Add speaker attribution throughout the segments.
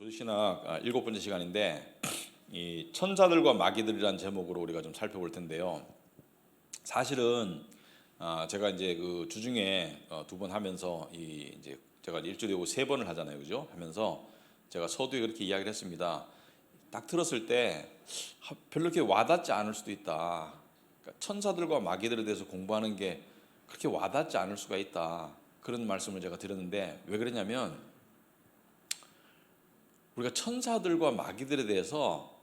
Speaker 1: 조직신학 일곱 번째 시간인데 이 천사들과 마귀들이라는 제목으로 우리가 좀 살펴볼 텐데요. 사실은 제가 이제 그 주중에 두 번 하면서 이제 제가 일주일에 세 번을 하잖아요, 그죠? 하면서 제가 서두에 그렇게 이야기를 했습니다. 딱 들었을 때 별로 이렇게 와닿지 않을 수도 있다. 그러니까 천사들과 마귀들에 대해서 공부하는 게 그렇게 와닿지 않을 수가 있다. 그런 말씀을 제가 드렸는데 왜 그러냐면 우리가 천사들과 마귀들에 대해서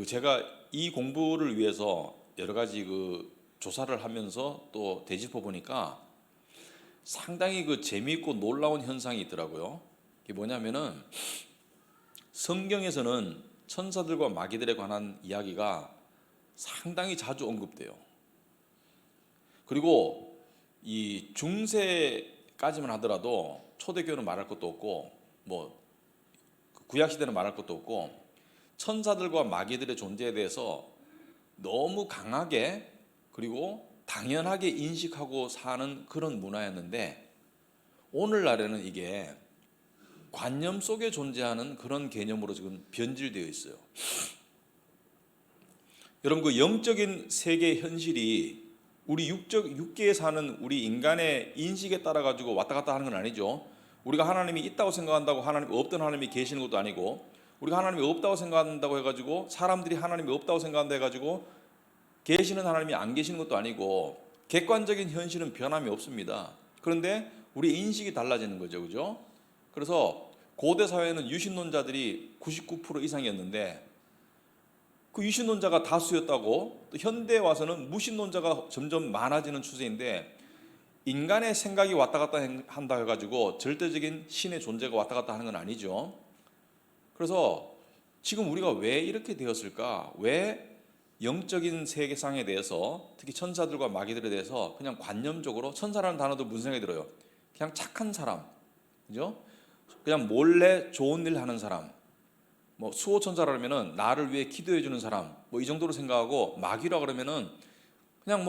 Speaker 1: 제가 이 공부를 위해서 여러 가지 조사를 하면서 또 되짚어 보니까 상당히 재미있고 놀라운 현상이 있더라고요. 이게 뭐냐면은 성경에서는 천사들과 마귀들에 관한 이야기가 상당히 자주 언급돼요. 그리고 이 중세까지만 하더라도 초대교회는 말할 것도 없고 구약시대는 말할 것도 없고 천사들과 마귀들의 존재에 대해서 너무 강하게 그리고 당연하게 인식하고 사는 그런 문화였는데 오늘날에는 이게 관념 속에 존재하는 그런 개념으로 지금 변질되어 있어요. 여러분 영적인 세계 현실이 우리 육계에 사는 우리 인간의 인식에 따라 가지고 왔다 갔다 하는 건 아니죠. 우리가 하나님이 있다고 생각한다고 하나님 없던 하나님이 계시는 것도 아니고 우리가 하나님이 없다고 생각한다고 해가지고 사람들이 하나님이 없다고 생각한다 해가지고 계시는 하나님이 안 계시는 것도 아니고 객관적인 현실은 변함이 없습니다. 그런데 우리 인식이 달라지는 거죠, 그죠? 그래서 고대 사회는 유신론자들이 99% 이상이었는데 그 유신론자가 다수였다고 또 현대에 와서는 무신론자가 점점 많아지는 추세인데 인간의 생각이 왔다 갔다 한다 해가지고 절대적인 신의 존재가 왔다 갔다 하는 건 아니죠. 그래서 지금 우리가 왜 이렇게 되었을까? 왜 영적인 세계상에 대해서 특히 천사들과 마귀들에 대해서 그냥 관념적으로 천사라는 단어도 무슨 생각이 들어요? 그냥 착한 사람, 그죠? 그냥 몰래 좋은 일 하는 사람, 수호천사라면은 나를 위해 기도해 주는 사람, 이 정도로 생각하고 마귀라 그러면은 그냥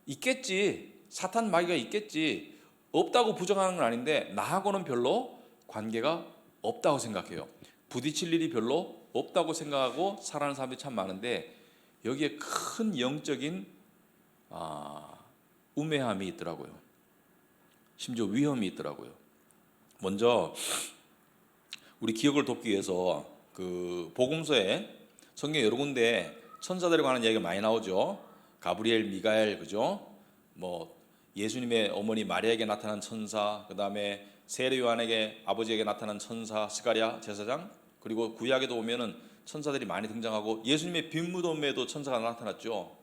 Speaker 1: 있겠지. 사탄 마귀가 있겠지. 없다고 부정하는 건 아닌데 나하고는 별로 관계가 없다고 생각해요. 부딪힐 일이 별로 없다고 생각하고 살아가는 사람들이 참 많은데 여기에 큰 영적인 우매함이 있더라고요. 심지어 위험이 있더라고요. 먼저 우리 기억을 돕기 위해서 복음서에 성경 여러 군데 천사들에 관한 이야기가 많이 나오죠. 가브리엘, 미가엘, 그죠? 예수님의 어머니 마리아에게 나타난 천사, 그 다음에 세례 요한에게 아버지에게 나타난 천사 스가랴 제사장, 그리고 구약에도 보면은 천사들이 많이 등장하고 예수님의 빈무덤에도 천사가 나타났죠.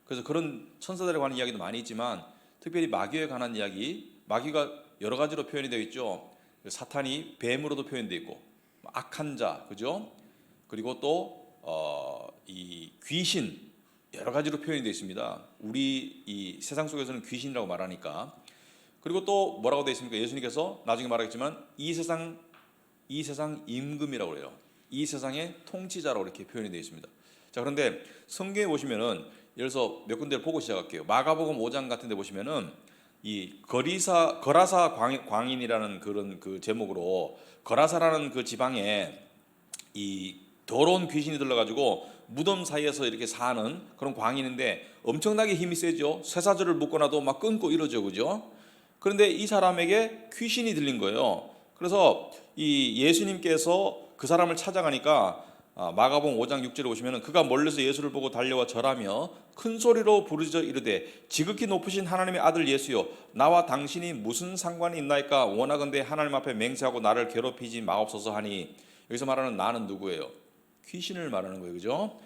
Speaker 1: 그래서 그런 천사들에 관한 이야기도 많이 있지만 특별히 마귀에 관한 이야기, 마귀가 여러 가지로 표현이 되어 있죠. 사탄이 뱀으로도 표현되어 있고 악한 자, 그죠? 그리고 또 이 귀신 여러 가지로 표현이 되어 있습니다. 우리 이 세상 속에서는 귀신이라고 말하니까. 그리고 또 뭐라고 되어 있습니까? 예수님께서 나중에 말하겠지만 이 세상 임금이라고 그래요. 이 세상의 통치자라고 이렇게 표현이 되어 있습니다. 자, 그런데 성경에 보시면은 예를 들어서 몇 군데를 보고 시작할게요. 마가복음 5장 같은 데 보시면은 이 거라사 광인이라는 그런 제목으로 거라사라는 지방에 이 더러운 귀신이 들러가지고 무덤 사이에서 이렇게 사는 그런 광인인데 엄청나게 힘이 세죠. 쇠사슬을 묶어놔도 막 끊고 이러죠, 그죠? 그런데 이 사람에게 귀신이 들린 거예요. 그래서 이 예수님께서 그 사람을 찾아가니까 마가복음 5장 6절에 보시면 그가 멀리서 예수를 보고 달려와 절하며 큰 소리로 부르짖어 이르되 지극히 높으신 하나님의 아들 예수여 나와 당신이 무슨 상관이 있나이까 원하건대 하나님 앞에 맹세하고 나를 괴롭히지 마옵소서 하니 여기서 말하는 나는 누구예요? 귀신을 말하는 거예요, 그죠?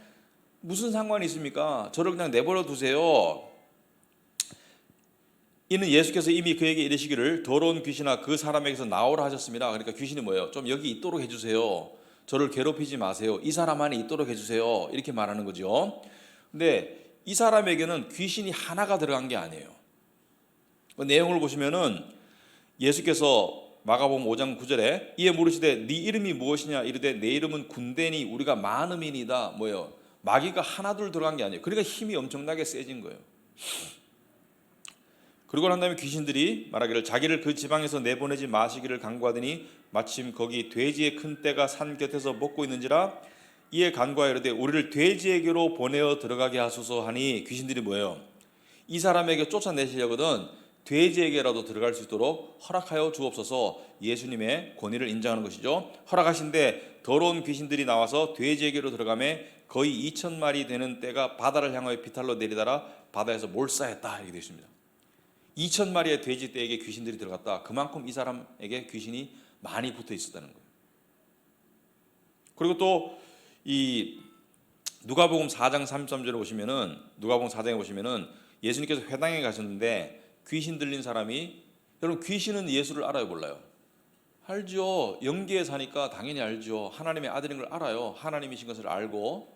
Speaker 1: 무슨 상관이 있습니까? 저를 그냥 내버려 두세요. 이는 예수께서 이미 그에게 이르시기를 더러운 귀신아 그 사람에게서 나오라 하셨습니다. 그러니까 귀신이 뭐예요? 좀 여기 있도록 해주세요. 저를 괴롭히지 마세요. 이 사람 안에 있도록 해주세요. 이렇게 말하는 거죠. 근데 이 사람에게는 귀신이 하나가 들어간 게 아니에요. 그 내용을 보시면은 예수께서 마가복음 5장 9절에 이에 물으시되 네 이름이 무엇이냐 이르되 내 이름은 군대니 우리가 많음이니이다. 뭐예요? 마귀가 하나둘 들어간 게 아니에요. 그러니까 힘이 엄청나게 세진 거예요. 그러고 난 다음에 귀신들이 말하기를 자기를 그 지방에서 내보내지 마시기를 간구하더니 마침 거기 돼지의 큰 떼가 산 곁에서 먹고 있는지라 이에 간구하여 이르되 우리를 돼지에게로 보내어 들어가게 하소서 하니 귀신들이 뭐예요? 이 사람에게 쫓아내시려거든 돼지에게라도 들어갈 수 있도록 허락하여 주옵소서. 예수님의 권위를 인정하는 것이죠. 허락하신데 더러운 귀신들이 나와서 돼지에게로 들어가매 거의 2,000마리 되는 떼가 바다를 향하여 비탈로 내리다라 바다에서 몰사했다 이렇게 되어 있습니다. 2,000마리의 돼지 떼에게 귀신들이 들어갔다. 그만큼 이 사람에게 귀신이 많이 붙어 있었다는 거예요. 그리고 또 이 누가복음 4장 33절에 보시면은 누가복음 4장에 보시면은 예수님께서 회당에 가셨는데 귀신 들린 사람이, 여러분 귀신은 예수를 알아요 몰라요? 알죠. 영계에 사니까 당연히 알죠. 하나님의 아들인 걸 알아요. 하나님이신 것을 알고.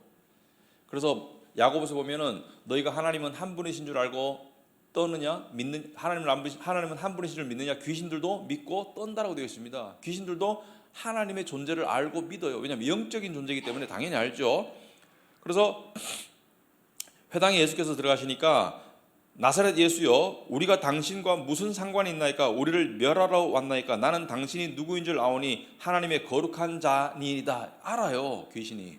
Speaker 1: 그래서 야고보서 보면은 너희가 하나님은 한 분이신 줄 알고 떠느냐? 하나님은 한 분이신 줄 믿느냐? 귀신들도 믿고 떤다라고 되어 있습니다. 귀신들도 하나님의 존재를 알고 믿어요. 왜냐하면 영적인 존재이기 때문에 당연히 알죠. 그래서 회당에 예수께서 들어가시니까 나사렛 예수여 우리가 당신과 무슨 상관이 있나이까? 우리를 멸하러 왔나이까? 나는 당신이 누구인 줄 아오니 하나님의 거룩한 자니이다. 알아요 귀신이.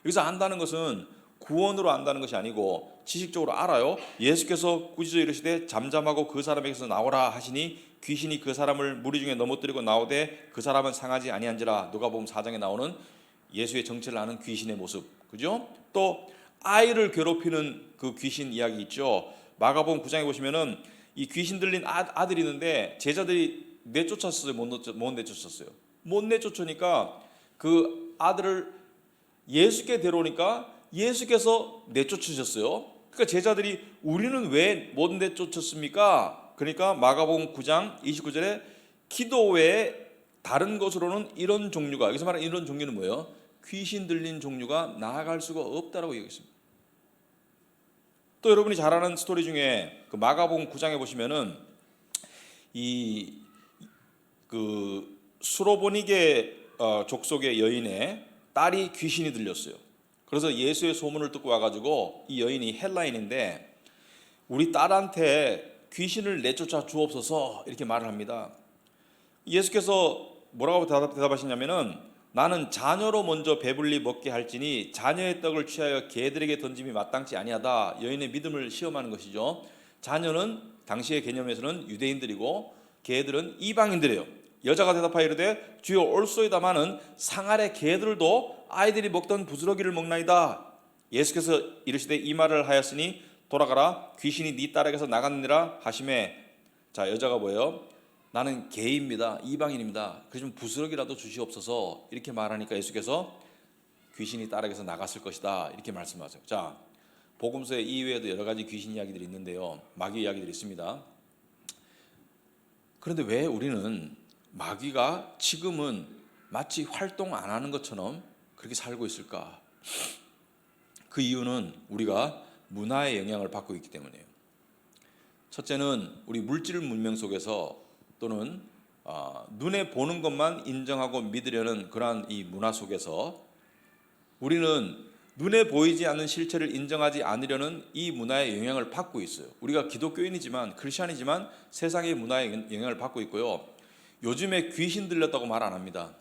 Speaker 1: 여기서 안다는 것은 구원으로 안다는 것이 아니고 지식적으로 알아요. 예수께서 꾸짖어 이르시되 잠잠하고 그 사람에게서 나오라 하시니 귀신이 그 사람을 무리 중에 넘어뜨리고 나오되 그 사람은 상하지 아니한지라. 누가복음 4장에 나오는 예수의 정체를 아는 귀신의 모습, 그죠? 또 아이를 괴롭히는 그 귀신 이야기 있죠. 마가복음 9장에 보시면은 이 귀신 들린 아들이 있는데 제자들이 내쫓았어요. 못 내쫓았어요. 못 내쫓으니까 그 아들을 예수께 데려오니까 예수께서 내쫓으셨어요. 그러니까 제자들이 우리는 왜 못 내쫓았습니까? 그러니까 마가복음 9장 29절에 기도 외에 다른 것으로는 이런 종류가, 여기서 말하는 이런 종류는 뭐예요? 귀신 들린 종류가 나아갈 수가 없다라고 얘기했습니다. 또 여러분이 잘 아는 스토리 중에 그 마가복음 9장에 보시면은 그 수로보니게 족속의 여인의 딸이 귀신이 들렸어요. 그래서 예수의 소문을 듣고 와가지고 이 여인이 헬라인인데 우리 딸한테 귀신을 내쫓아 주옵소서 이렇게 말을 합니다. 예수께서 뭐라고 대답하시냐면은 나는 자녀로 먼저 배불리 먹게 할지니 자녀의 떡을 취하여 개들에게 던짐이 마땅치 아니하다. 여인의 믿음을 시험하는 것이죠. 자녀는 당시의 개념에서는 유대인들이고 개들은 이방인들이에요. 여자가 대답하여 이르되 주여 올소이다마는 상 아래 개들도 아이들이 먹던 부스러기를 먹나이다. 예수께서 이르시되 이 말을 하였으니 돌아가라 귀신이 네 딸에게서 나갔느니라 하시매. 자, 여자가 뭐예요? 나는 개입니다. 이방인입니다. 그러면 부스러기라도 주시옵소서 이렇게 말하니까 예수께서 귀신이 딸에게서 나갔을 것이다 이렇게 말씀하세요. 자, 복음서에 이외에도 여러 가지 귀신 이야기들이 있는데요. 마귀 이야기들이 있습니다. 그런데 왜 우리는 마귀가 지금은 마치 활동 안 하는 것처럼 그렇게 살고 있을까? 그 이유는 우리가 문화의 영향을 받고 있기 때문이에요. 첫째는 우리 물질 문명 속에서 또는 눈에 보는 것만 인정하고 믿으려는 그러한 이 문화 속에서 우리는 눈에 보이지 않는 실체를 인정하지 않으려는 이 문화의 영향을 받고 있어요. 우리가 기독교인이지만 크리스찬이지만 세상의 문화의 영향을 받고 있고요. 요즘에 귀신 들렸다고 말 안 합니다.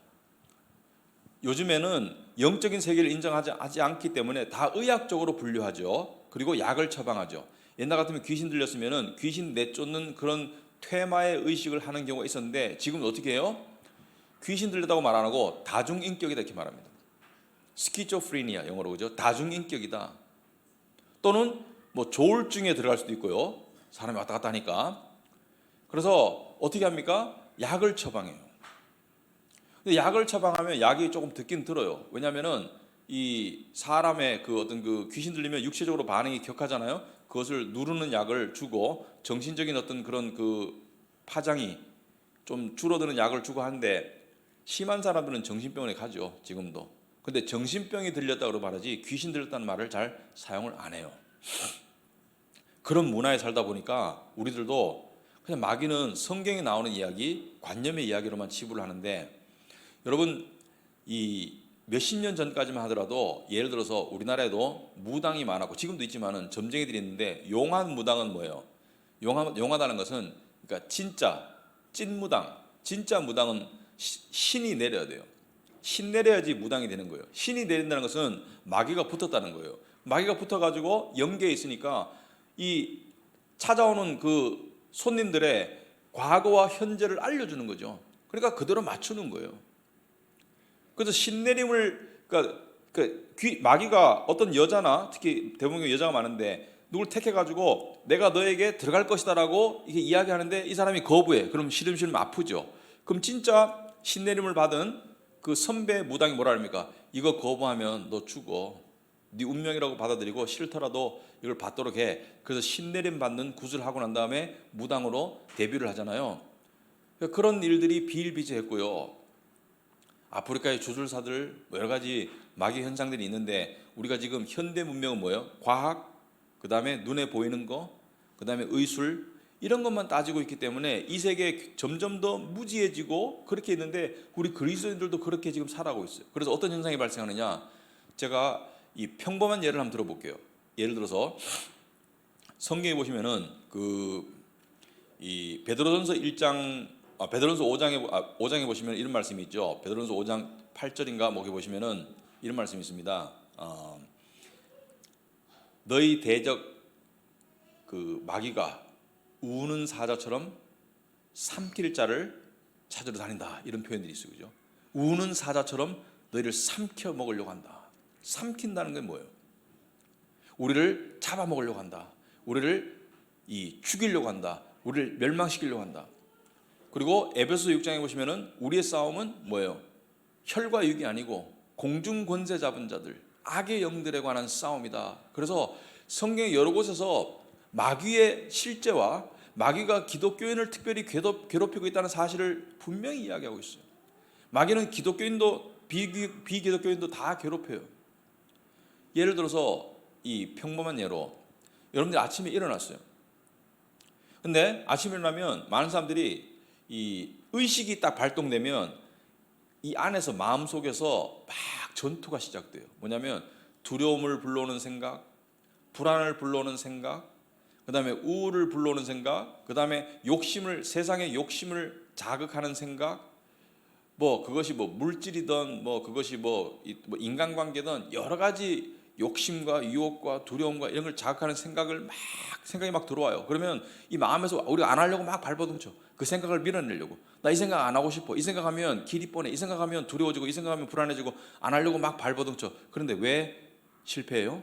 Speaker 1: 요즘에는 영적인 세계를 인정하지 않기 때문에 다 의학적으로 분류하죠. 그리고 약을 처방하죠. 옛날 같으면 귀신 들렸으면 귀신 내쫓는 그런 퇴마의 의식을 하는 경우가 있었는데 지금 어떻게 해요? 귀신 들렸다고 말 안 하고 다중인격이다 이렇게 말합니다. 스키조프리니아 영어로 그죠? 다중인격이다. 또는 뭐 조울증에 들어갈 수도 있고요. 사람이 왔다 갔다 하니까. 그래서 어떻게 합니까? 약을 처방해요. 근데 약을 처방하면 약이 조금 듣긴 들어요. 왜냐하면은 이 사람의 그 어떤 그 귀신 들리면 육체적으로 반응이 격하잖아요. 그것을 누르는 약을 주고 정신적인 어떤 그런 그 파장이 좀 줄어드는 약을 주고 하는데 심한 사람들은 정신병원에 가죠. 지금도. 근데 정신병이 들렸다고 말하지 귀신 들렸다는 말을 잘 사용을 안 해요. 그런 문화에 살다 보니까 우리들도 그냥 마귀는 성경에 나오는 이야기, 관념의 이야기로만 치부를 하는데 여러분 이 몇십 년 전까지만 하더라도 예를 들어서 우리나라에도 무당이 많았고 지금도 있지만은 점쟁이들이 있는데 용한 무당은 뭐예요? 용하다는 것은 그러니까 진짜 찐무당, 진짜 무당은 신이 내려야 돼요. 신 내려야지 무당이 되는 거예요. 신이 내린다는 것은 마귀가 붙었다는 거예요. 마귀가 붙어가지고 영계에 있으니까 이 찾아오는 그 손님들의 과거와 현재를 알려주는 거죠. 그러니까 그대로 맞추는 거예요. 그래서 신내림을 마귀가 어떤 여자나 특히 대부분 여자가 많은데 누굴 택해가지고 내가 너에게 들어갈 것이다라고 이게 이야기하는데 이 사람이 거부해. 그럼 시름시름 아프죠. 그럼 진짜 신내림을 받은 그 선배 무당이 뭐라 합니까? 이거 거부하면 너 죽어. 네 운명이라고 받아들이고 싫더라도 이걸 받도록 해. 그래서 신내림 받는 굿을 하고 난 다음에 무당으로 데뷔를 하잖아요. 그런 일들이 비일비재했고요. 아프리카의 주술사들 여러 가지 마귀 현상들이 있는데 우리가 지금 현대 문명은 뭐예요? 과학, 그 다음에 눈에 보이는 거, 그 다음에 의술 이런 것만 따지고 있기 때문에 이 세계 점점 더 무지해지고 그렇게 있는데 우리 그리스도인들도 그렇게 지금 살아가고 있어요. 그래서 어떤 현상이 발생하느냐? 제가 이 평범한 예를 한번 들어볼게요. 예를 들어서 성경에 보시면은 이 베드로전서 5장에 보시면 이런 말씀이 있죠. 베드로전서 5장 8절인가 뭐게 보시면은 이런 말씀이 있습니다. 너희 대적 그 마귀가 우는 사자처럼 삼킬 자를 찾으러 다닌다. 이런 표현들이 있어요. 그죠? 우는 사자처럼 너희를 삼켜 먹으려고 한다. 삼킨다는 게 뭐예요? 우리를 잡아먹으려고 한다. 우리를 죽이려고 한다. 우리를 멸망시키려고 한다. 그리고 에베소 6장에 보시면은 우리의 싸움은 뭐예요? 혈과 육이 아니고 공중 권세 잡은 자들, 악의 영들에 관한 싸움이다. 그래서 성경의 여러 곳에서 마귀의 실제와 마귀가 기독교인을 특별히 괴롭히고 있다는 사실을 분명히 이야기하고 있어요. 마귀는 기독교인도 비기독교인도 다 괴롭혀요. 예를 들어서 이 평범한 예로 여러분들이 아침에 일어났어요. 근데 아침에 일어나면 많은 사람들이 이 의식이 딱 발동되면 이 안에서 마음속에서 막 전투가 시작돼요. 뭐냐면 두려움을 불러오는 생각, 불안을 불러오는 생각, 그 다음에 우울을 불러오는 생각, 그 다음에 세상의 욕심을 자극하는 생각, 그것이 물질이든 그것이 인간관계든 여러 가지 욕심과 유혹과 두려움과 이런 걸 자극하는 생각이 막 들어와요. 그러면 이 마음에서 우리가 안 하려고 막 발버둥쳐. 그 생각을 밀어내려고. 나 이 생각 안 하고 싶어. 이 생각하면 길이 뻔해. 이 생각하면 두려워지고 이 생각하면 불안해지고 안 하려고 막 발버둥쳐. 그런데 왜 실패해요?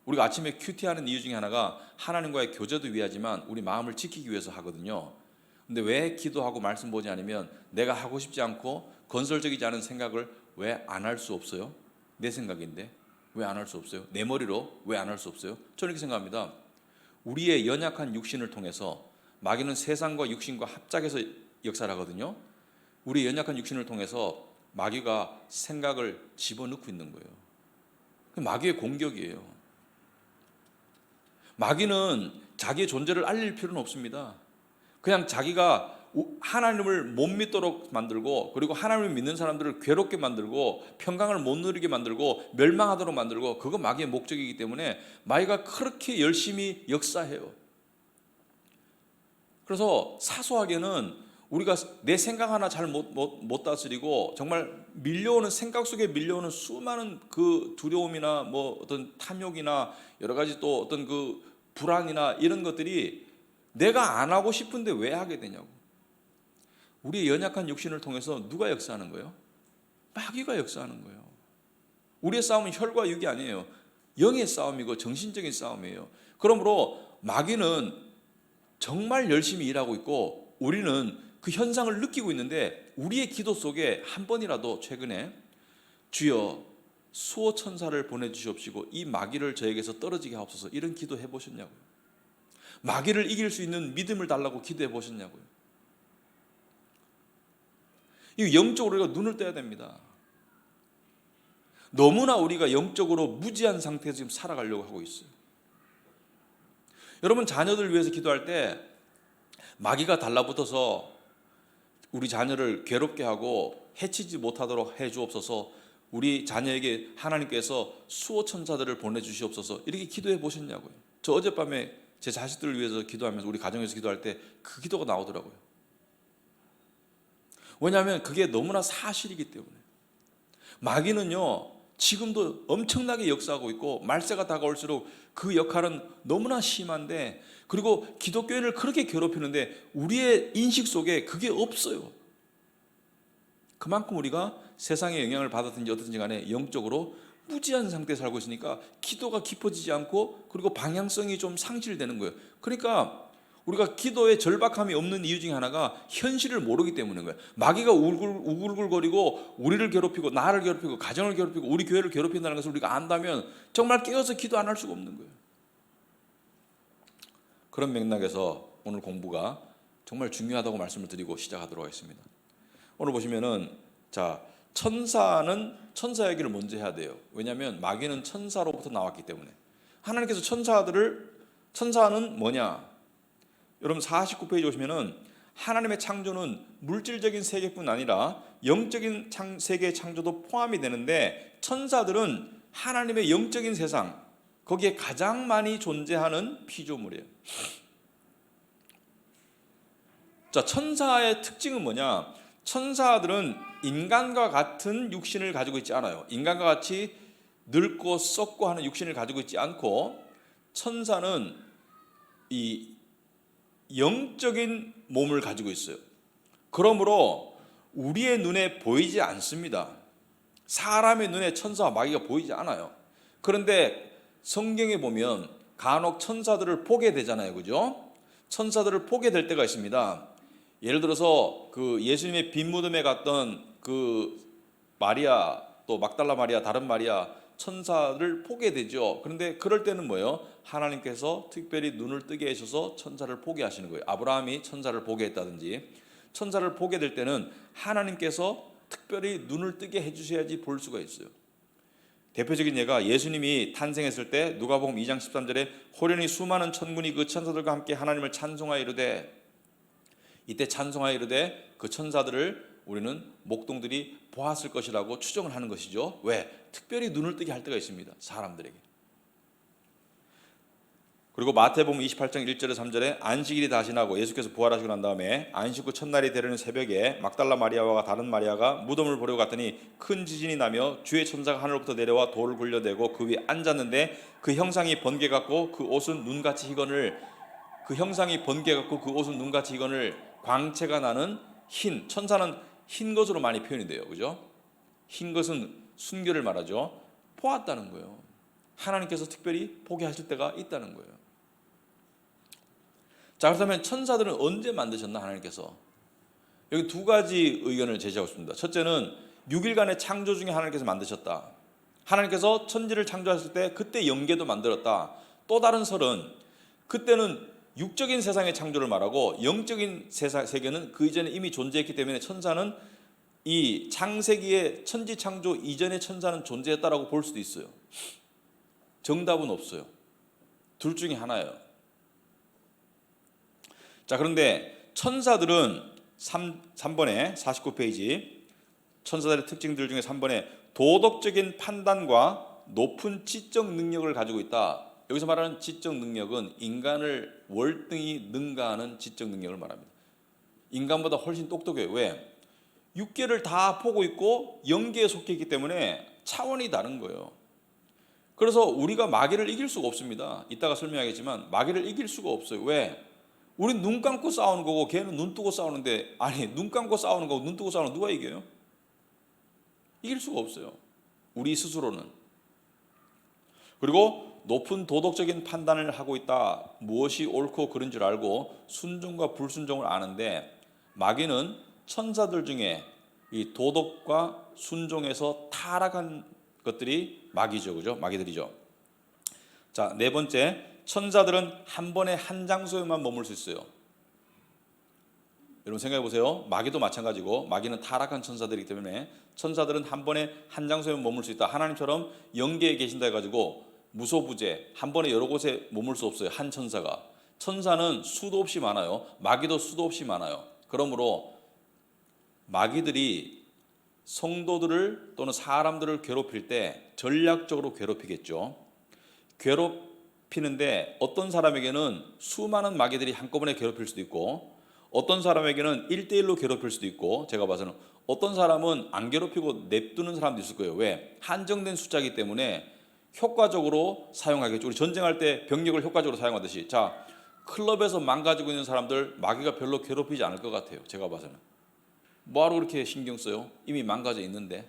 Speaker 1: 우리가 아침에 큐티하는 이유 중에 하나가 하나님과의 교제도 위하지만 우리 마음을 지키기 위해서 하거든요. 근데 왜 기도하고 말씀 보지 않으면 내가 하고 싶지 않고 건설적이지 않은 생각을 왜 안 할 수 없어요? 내 생각인데 왜 안 할 수 없어요? 내 머리로 왜 안 할 수 없어요? 저는 이렇게 생각합니다. 우리의 연약한 육신을 통해서 마귀는 세상과 육신과 합작해서 역사를 하거든요. 우리의 연약한 육신을 통해서 마귀가 생각을 집어넣고 있는 거예요. 마귀의 공격이에요. 마귀는 자기의 존재를 알릴 필요는 없습니다. 그냥 자기가 하나님을 못 믿도록 만들고 그리고 하나님을 믿는 사람들을 괴롭게 만들고 평강을 못 누리게 만들고 멸망하도록 만들고 그거 마귀의 목적이기 때문에 마귀가 그렇게 열심히 역사해요. 그래서 사소하게는 우리가 내 생각 하나 잘 못 다스리고 정말 밀려오는 생각 속에 밀려오는 수많은 그 두려움이나 어떤 탐욕이나 여러 가지 또 어떤 그 불안이나 이런 것들이 내가 안 하고 싶은데 왜 하게 되냐고. 우리의 연약한 육신을 통해서 누가 역사하는 거예요? 마귀가 역사하는 거예요. 우리의 싸움은 혈과 육이 아니에요. 영의 싸움이고 정신적인 싸움이에요. 그러므로 마귀는 정말 열심히 일하고 있고 우리는 그 현상을 느끼고 있는데 우리의 기도 속에 한 번이라도 최근에 주여 수호 천사를 보내주시옵시고 이 마귀를 저에게서 떨어지게 하옵소서 이런 기도 해보셨냐고요. 마귀를 이길 수 있는 믿음을 달라고 기도해 보셨냐고요. 이 영적으로 우리가 눈을 떼야 됩니다. 너무나 우리가 영적으로 무지한 상태에서 지금 살아가려고 하고 있어요. 여러분 자녀들 위해서 기도할 때 마귀가 달라붙어서 우리 자녀를 괴롭게 하고 해치지 못하도록 해 주옵소서. 우리 자녀에게 하나님께서 수호 천사들을 보내주시옵소서. 이렇게 기도해 보셨냐고요. 저 어젯밤에 제 자식들을 위해서 기도하면서 우리 가정에서 기도할 때 그 기도가 나오더라고요. 왜냐하면 그게 너무나 사실이기 때문에. 마귀는요 지금도 엄청나게 역사하고 있고 말세가 다가올수록 그 역할은 너무나 심한데, 그리고 기독교인을 그렇게 괴롭히는데 우리의 인식 속에 그게 없어요. 그만큼 우리가 세상의 영향을 받았든지 어떻든지 간에 영적으로 무지한 상태에 살고 있으니까 기도가 깊어지지 않고, 그리고 방향성이 좀 상실되는 거예요. 그러니까 우리가 기도에 절박함이 없는 이유 중에 하나가 현실을 모르기 때문인 거예요. 마귀가 우글우글거리고 우리를 괴롭히고 나를 괴롭히고 가정을 괴롭히고 우리 교회를 괴롭힌다는 것을 우리가 안다면 정말 깨어서 기도 안 할 수가 없는 거예요. 그런 맥락에서 오늘 공부가 정말 중요하다고 말씀을 드리고 시작하도록 하겠습니다. 오늘 보시면은 천사는 천사 얘기를 먼저 해야 돼요. 왜냐하면 마귀는 천사로부터 나왔기 때문에. 하나님께서 천사는 뭐냐? 여러분 49페이지 오시면은 하나님의 창조는 물질적인 세계뿐 아니라 영적인 세계의 창조도 포함이 되는데, 천사들은 하나님의 영적인 세상, 거기에 가장 많이 존재하는 피조물이에요. 자, 천사의 특징은 뭐냐? 천사들은 인간과 같은 육신을 가지고 있지 않아요. 인간과 같이 늙고 썩고 하는 육신을 가지고 있지 않고, 천사는 이 영적인 몸을 가지고 있어요. 그러므로 우리의 눈에 보이지 않습니다. 사람의 눈에 천사와 마귀가 보이지 않아요. 그런데 성경에 보면 간혹 천사들을 보게 되잖아요. 그죠? 천사들을 보게 될 때가 있습니다. 예를 들어서 그 예수님의 빈 무덤에 갔던 그 마리아, 또 막달라 마리아, 다른 마리아, 천사를 보게 되죠. 그런데 그럴 때는 뭐예요? 하나님께서 특별히 눈을 뜨게 하셔서 천사를 보게 하시는 거예요. 아브라함이 천사를 보게 했다든지, 천사를 보게 될 때는 하나님께서 특별히 눈을 뜨게 해주셔야지 볼 수가 있어요. 대표적인 예가 예수님이 탄생했을 때 누가복음 2장 13절에 호련히 수많은 천군이 그 천사들과 함께 하나님을 찬송하여 이르되, 이때 찬송하여 이르되 그 천사들을 우리는 목동들이 보았을 것이라고 추정을 하는 것이죠. 왜? 특별히 눈을 뜨게 할 때가 있습니다, 사람들에게. 그리고 마태복음 28장 1절에 3절에 안식일이 다시 나고 예수께서 부활하시고 난 다음에 안식 후 첫날이 되려는 새벽에 막달라 마리아와 다른 마리아가 무덤을 보려고 갔더니 큰 지진이 나며 주의 천사가 하늘로부터 내려와 돌을 굴려대고 그 위에 앉았는데 그 형상이 번개 같고 그 옷은 눈같이 희건을 광채가 나는 흰, 천사는 흰 것으로 많이 표현이 돼요. 그죠? 흰 것은 순결을 말하죠. 보았다는 거예요. 하나님께서 특별히 보게 하실 때가 있다는 거예요. 자, 그렇다면 천사들은 언제 만드셨나, 하나님께서? 여기 두 가지 의견을 제시하고 있습니다. 첫째는 6일간의 창조 중에 하나님께서 만드셨다. 하나님께서 천지를 창조하실 때 그때 영계도 만들었다. 또 다른 설은 그때는 육적인 세상의 창조를 말하고 영적인 세계는 그 이전에 이미 존재했기 때문에 천사는 이 창세기의 천지 창조 이전의 천사는 존재했다라고 볼 수도 있어요. 정답은 없어요. 둘 중에 하나예요. 자, 그런데 천사들은 3번에 49페이지 천사들의 특징들 중에 3번에 도덕적인 판단과 높은 지적 능력을 가지고 있다. 여기서 말하는 지적 능력은 인간을 월등히 능가하는 지적 능력을 말합니다. 인간보다 훨씬 똑똑해요. 왜? 육계를 다 보고 있고 영계에 속해 있기 때문에 차원이 다른 거예요. 그래서 우리가 마귀를 이길 수가 없습니다. 이따가 설명하겠지만 마귀를 이길 수가 없어요. 왜? 우린 눈 감고 싸우는 거고 걔는 눈 뜨고 싸우는데, 아니, 눈 감고 싸우는 거고 눈 뜨고 싸우는 거 누가 이겨요? 이길 수가 없어요, 우리 스스로는. 그리고 높은 도덕적인 판단을 하고 있다. 무엇이 옳고 그른 줄 알고 순종과 불순종을 아는데, 마귀는 천사들 중에 이 도덕과 순종에서 타락한 것들이 마귀죠. 그죠? 마귀들이죠. 자, 네 번째, 천사들은 한 번에 한 장소에만 머물 수 있어요. 여러분 생각해 보세요. 마귀도 마찬가지고 마귀는 타락한 천사들이기 때문에 천사들은 한 번에 한 장소에 머물 수 있다. 하나님처럼 영계에 계신다 해가지고 무소부재 한 번에 여러 곳에 머물 수 없어요. 한 천사가. 천사는 수도 없이 많아요. 마귀도 수도 없이 많아요. 그러므로 마귀들이 성도들을 또는 사람들을 괴롭힐 때 전략적으로 괴롭히겠죠. 괴롭히는 피는데 어떤 사람에게는 수많은 마귀들이 한꺼번에 괴롭힐 수도 있고 어떤 사람에게는 1대1로 괴롭힐 수도 있고 제가 봐서는 어떤 사람은 안 괴롭히고 냅두는 사람도 있을 거예요. 왜? 한정된 숫자이기 때문에 효과적으로 사용하겠죠. 우리 전쟁할 때 병력을 효과적으로 사용하듯이 자 클럽에서 망가지고 있는 사람들 마귀가 별로 괴롭히지 않을 것 같아요. 제가 봐서는. 뭐하러 그렇게 신경 써요? 이미 망가져 있는데.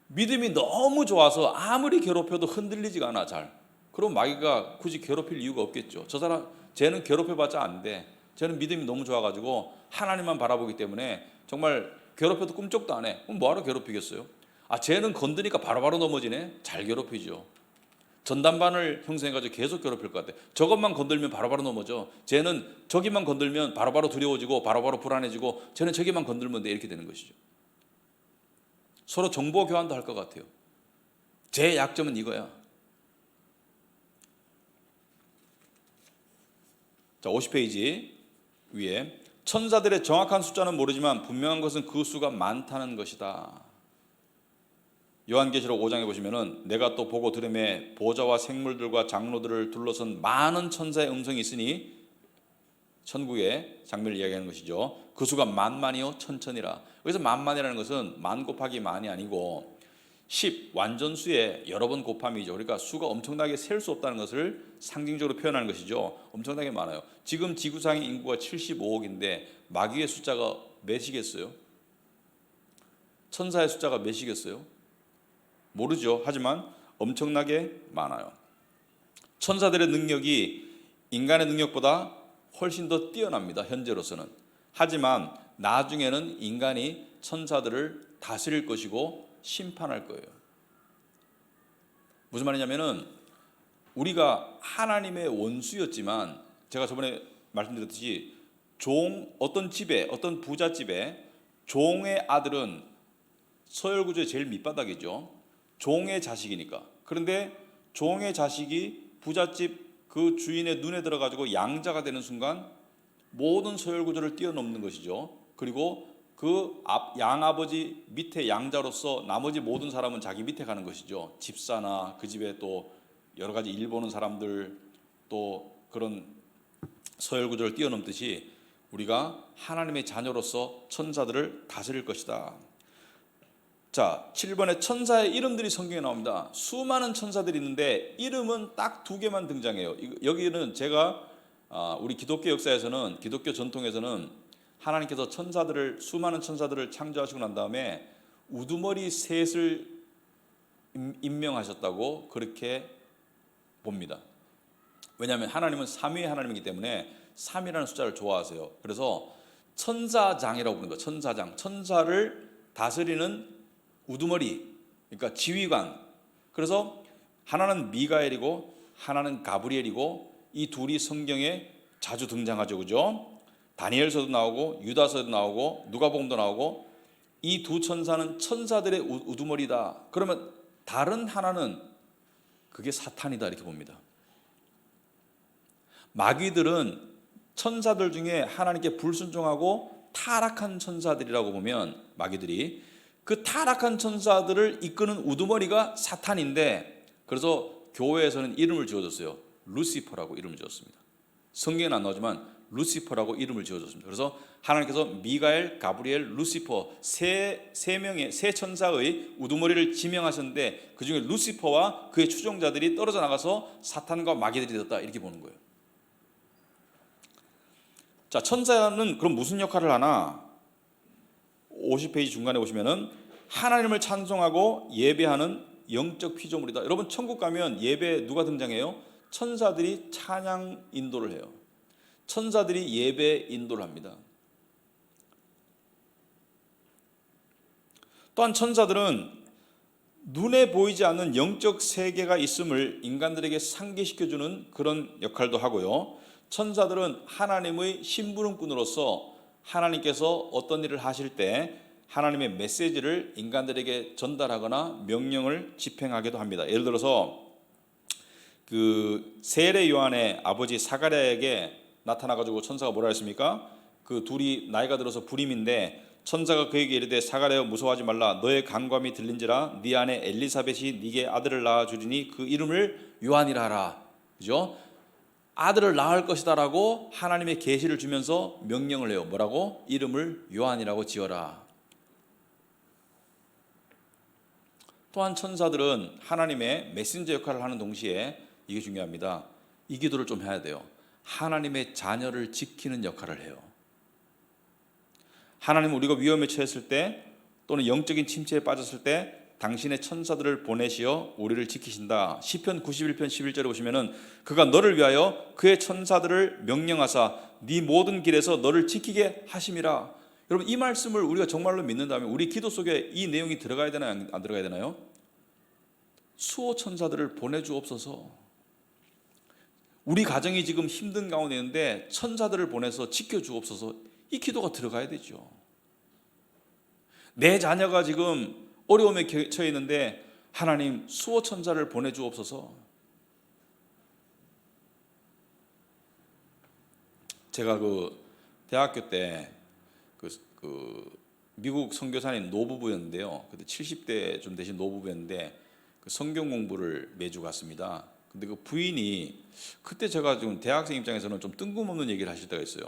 Speaker 1: 믿음이 너무 좋아서 아무리 괴롭혀도 흔들리지가 않아 잘. 그럼 마귀가 굳이 괴롭힐 이유가 없겠죠. 저 사람 쟤는 괴롭혀봤자 안 돼. 쟤는 믿음이 너무 좋아가지고 하나님만 바라보기 때문에 정말 괴롭혀도 꿈쩍도 안 해. 그럼 뭐하러 괴롭히겠어요? 아 쟤는 건드니까 바로바로 넘어지네. 잘 괴롭히죠. 전담반을 형성해가지고 계속 괴롭힐 것 같아. 저것만 건들면 바로바로 넘어져. 쟤는 저기만 건들면 바로바로 두려워지고 바로바로 불안해지고 쟤는 저기만 건들면 돼. 이렇게 되는 것이죠. 서로 정보 교환도 할 것 같아요. 제 약점은 이거야. 자, 50페이지 위에 천사들의 정확한 숫자는 모르지만 분명한 것은 그 수가 많다는 것이다. 요한계시록 5장에 보시면은 내가 또 보고 들음에 보좌와 생물들과 장로들을 둘러선 많은 천사의 음성이 있으니 천국의 장면을 이야기하는 것이죠. 그 수가 만만이요 천천이라. 여기서 만만이라는 것은 만 곱하기 만이 아니고 10 완전수의 여러 번 곱함이죠. 그러니까 수가 엄청나게 셀 수 없다는 것을 상징적으로 표현하는 것이죠. 엄청나게 많아요. 지금 지구상의 인구가 75억인데 마귀의 숫자가 몇이겠어요? 천사의 숫자가 몇이겠어요? 모르죠. 하지만 엄청나게 많아요. 천사들의 능력이 인간의 능력보다 훨씬 더 뛰어납니다. 현재로서는. 하지만 나중에는 인간이 천사들을 다스릴 것이고 심판할 거예요. 무슨 말이냐면은 우리가 하나님의 원수였지만 제가 저번에 말씀드렸듯이 어떤 집에 어떤 부잣집에 종의 아들은 서열구조의 제일 밑바닥이죠. 종의 자식이니까. 그런데 종의 자식이 부잣집 그 주인의 눈에 들어가지고 양자가 되는 순간 모든 서열구조를 뛰어넘는 것이죠. 그리고 그 양아버지 밑에 양자로서 나머지 모든 사람은 자기 밑에 가는 것이죠. 집사나 그 집에 또 여러 가지 일 보는 사람들 또 그런 서열구조를 뛰어넘듯이 우리가 하나님의 자녀로서 천사들을 다스릴 것이다. 자, 7번에 천사의 이름들이 성경에 나옵니다. 수많은 천사들이 있는데 이름은 딱 2개만 등장해요. 여기는 제가 우리 기독교 역사에서는 기독교 전통에서는 하나님께서 수많은 천사들을 창조하시고 난 다음에 우두머리 셋을 임명하셨다고 그렇게 봅니다. 왜냐하면 하나님은 삼위의 하나님이기 때문에 3이라는 숫자를 좋아하세요. 그래서 천사장이라고 부르는 거예요. 천사장, 천사를 다스리는 우두머리, 그러니까 지휘관. 그래서 하나는 미가엘이고 하나는 가브리엘이고 이 둘이 성경에 자주 등장하죠. 그죠? 다니엘서도 나오고 유다서도 나오고 누가복음도 나오고 이 두 천사는 천사들의 우두머리다. 그러면 다른 하나는 그게 사탄이다 이렇게 봅니다. 마귀들은 천사들 중에 하나님께 불순종하고 타락한 천사들이라고 보면 마귀들이 그 타락한 천사들을 이끄는 우두머리가 사탄인데 그래서 교회에서는 이름을 지어줬어요. 루시퍼라고 이름을 지었습니다. 성경에는 안 나오지만 루시퍼라고 이름을 지어줬습니다. 그래서 하나님께서 미가엘, 가브리엘, 루시퍼 세 천사의 우두머리를 지명하셨는데 그 중에 루시퍼와 그의 추종자들이 떨어져 나가서 사탄과 마귀들이 되었다 이렇게 보는 거예요. 자, 천사는 그럼 무슨 역할을 하나? 50페이지 중간에 보시면은 하나님을 찬송하고 예배하는 영적 피조물이다. 여러분 천국 가면 예배 누가 등장해요? 천사들이 찬양 인도를 해요. 천사들이 예배 인도를 합니다. 또한 천사들은 눈에 보이지 않는 영적 세계가 있음을 인간들에게 상기시켜주는 그런 역할도 하고요. 천사들은 하나님의 심부름꾼으로서 하나님께서 어떤 일을 하실 때 하나님의 메시지를 인간들에게 전달하거나 명령을 집행하기도 합니다. 예를 들어서 그 세례 요한의 아버지 사가랴에게 나타나가지고 천사가 뭐라 했습니까? 그 둘이 나이가 들어서 불임인데 천사가 그에게 이르되 사가랴여 무서워하지 말라. 너의 간감이 들린지라 네 아내 엘리사벳이 네게 아들을 낳아 주리니 그 이름을 요한이라 하라. 그죠? 아들을 낳을 것이다라고 하나님의 계시를 주면서 명령을 해요. 뭐라고? 이름을 요한이라고 지어라. 또한 천사들은 하나님의 메신저 역할을 하는 동시에 이게 중요합니다. 이 기도를 좀 해야 돼요. 하나님의 자녀를 지키는 역할을 해요. 하나님은 우리가 위험에 처했을 때 또는 영적인 침체에 빠졌을 때 당신의 천사들을 보내시어 우리를 지키신다. 시편 91편 11절에 보시면은 그가 너를 위하여 그의 천사들을 명령하사 네 모든 길에서 너를 지키게 하심이라. 여러분, 이 말씀을 우리가 정말로 믿는다면 우리 기도 속에 이 내용이 들어가야 되나요? 안 들어가야 되나요? 수호 천사들을 보내주옵소서. 우리 가정이 지금 힘든 가운데 있는데 천사들을 보내서 지켜주옵소서. 이 기도가 들어가야 되죠. 내 자녀가 지금 어려움에 처해 있는데 하나님 수호 천사를 보내주옵소서. 제가 대학교 때 미국 선교사님 노부부였는데요. 그때 70대 좀 되신 노부부였는데 성경 공부를 매주 갔습니다. 근데 그 부인이 그때 제가 지금 대학생 입장에서는 좀 뜬금없는 얘기를 하실 때가 있어요.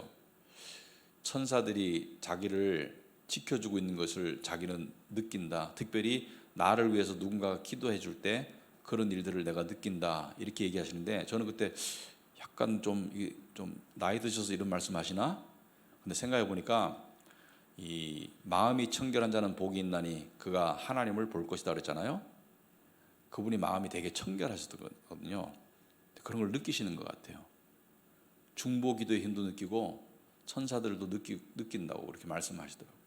Speaker 1: 천사들이 자기를 지켜주고 있는 것을 자기는 느낀다. 특별히 나를 위해서 누군가가 기도해 줄 때 그런 일들을 내가 느낀다. 이렇게 얘기하시는데 저는 그때 약간 좀 나이 드셔서 이런 말씀하시나? 근데 생각해 보니까 이 마음이 청결한 자는 복이 있나니 그가 하나님을 볼 것이다 그랬잖아요. 그분이 마음이 되게 청결하시거든요. 그런 걸 느끼시는 것 같아요. 중보 기도의 힘도 느끼고 천사들도 느낀다고 그렇게 말씀하시더라고요.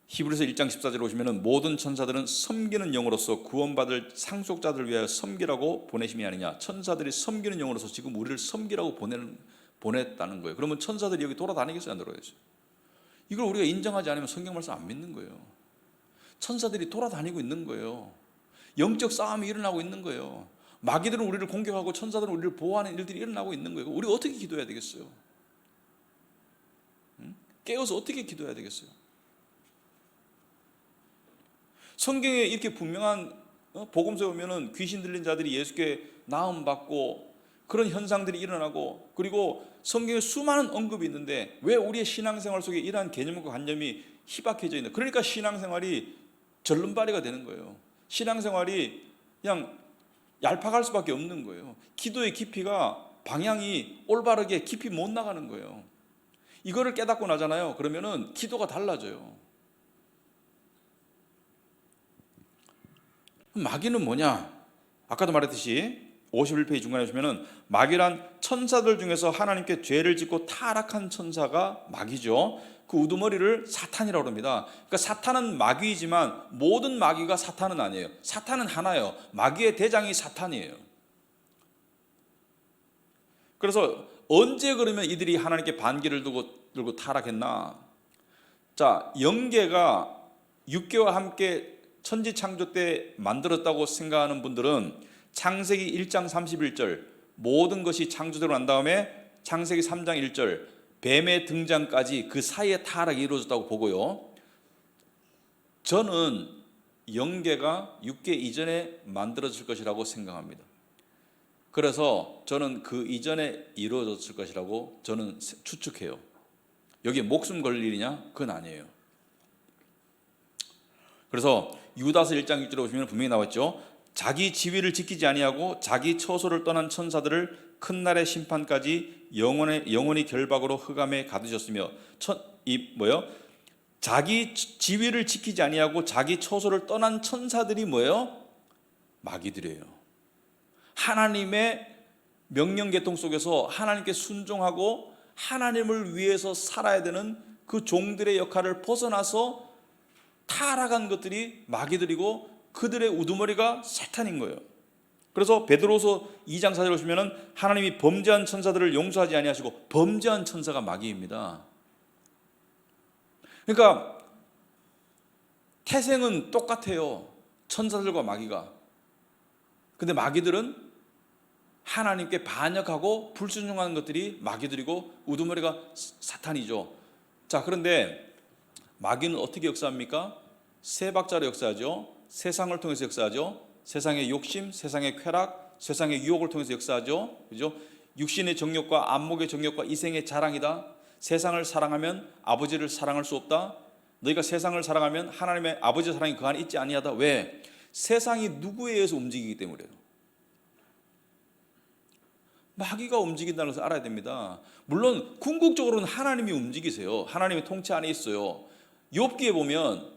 Speaker 1: 히브리서 1장 14절에 보시면 모든 천사들은 섬기는 영으로서 구원받을 상속자들을 위하여 섬기라고 보내심이 아니냐. 천사들이 섬기는 영으로서 지금 우리를 섬기라고 보냈다는 거예요. 그러면 천사들이 여기 돌아다니겠어요? 안 돌아다니겠어요? 이걸 우리가 인정하지 않으면 성경 말씀 안 믿는 거예요. 천사들이 돌아다니고 있는 거예요. 영적 싸움이 일어나고 있는 거예요. 마귀들은 우리를 공격하고 천사들은 우리를 보호하는 일들이 일어나고 있는 거예요. 우리가 어떻게 기도해야 되겠어요? 깨어서 어떻게 기도해야 되겠어요? 성경에 이렇게 분명한 복음서에 보면은 귀신 들린 자들이 예수께 나음 받고 그런 현상들이 일어나고, 그리고 성경에 수많은 언급이 있는데 왜 우리의 신앙생활 속에 이러한 개념과 관념이 희박해져 있나? 그러니까 신앙생활이 절름발이가 되는 거예요. 신앙생활이 그냥 얄팍할 수밖에 없는 거예요. 기도의 깊이가 방향이 올바르게 깊이 못 나가는 거예요. 이거를 깨닫고 나잖아요. 그러면은 기도가 달라져요. 마귀는 뭐냐? 아까도 말했듯이 51페이지 중간에 보시면은 마귀란 천사들 중에서 하나님께 죄를 짓고 타락한 천사가 마귀죠. 그 우두머리를 사탄이라고 합니다. 그러니까 사탄은 마귀이지만 모든 마귀가 사탄은 아니에요. 사탄은 하나예요. 마귀의 대장이 사탄이에요. 그래서 언제 그러면 이들이 하나님께 반기를 들고 타락했나? 자, 영계가 육계와 함께 천지 창조 때 만들었다고 생각하는 분들은 창세기 1장 31절 모든 것이 창조되고 난 다음에 창세기 3장 1절 뱀의 등장까지 그 사이에 타락이 이루어졌다고 보고요. 저는 영계가 육계 이전에 만들어질 것이라고 생각합니다. 그래서 저는 그 이전에 이루어졌을 것이라고 저는 추측해요. 여기에 목숨 걸 일이냐? 그건 아니에요. 그래서 유다서 1장 1절에 보시면 분명히 나왔죠. 자기 지위를 지키지 아니하고 자기 처소를 떠난 천사들을 큰 날의 심판까지 영원히 결박으로 흑암에 가두셨으며 자기 지위를 지키지 아니하고 자기 처소를 떠난 천사들이 뭐예요? 마귀들이에요. 하나님의 명령 계통 속에서 하나님께 순종하고 하나님을 위해서 살아야 되는 그 종들의 역할을 벗어나서 타락한 것들이 마귀들이고 그들의 우두머리가 사탄인 거예요. 그래서 베드로서 2장 4절에 보시면 하나님이 범죄한 천사들을 용서하지 아니하시고 범죄한 천사가 마귀입니다. 그러니까 태생은 똑같아요. 천사들과 마귀가. 근데 마귀들은 하나님께 반역하고 불순종하는 것들이 마귀들이고 우두머리가 사탄이죠. 자, 그런데 마귀는 어떻게 역사합니까? 세 박자로 역사하죠. 세상을 통해서 역사하죠. 세상의 욕심, 세상의 쾌락, 세상의 유혹을 통해서 역사하죠. 그죠? 육신의 정욕과 안목의 정욕과 이생의 자랑이다. 세상을 사랑하면 아버지를 사랑할 수 없다. 너희가 세상을 사랑하면 하나님의 아버지의 사랑이 그 안에 있지 아니하다. 왜? 세상이 누구에 의해서 움직이기 때문에요. 마귀가 움직인다는 것을 알아야 됩니다. 물론 궁극적으로는 하나님이 움직이세요. 하나님의 통치 안에 있어요. 욥기에 보면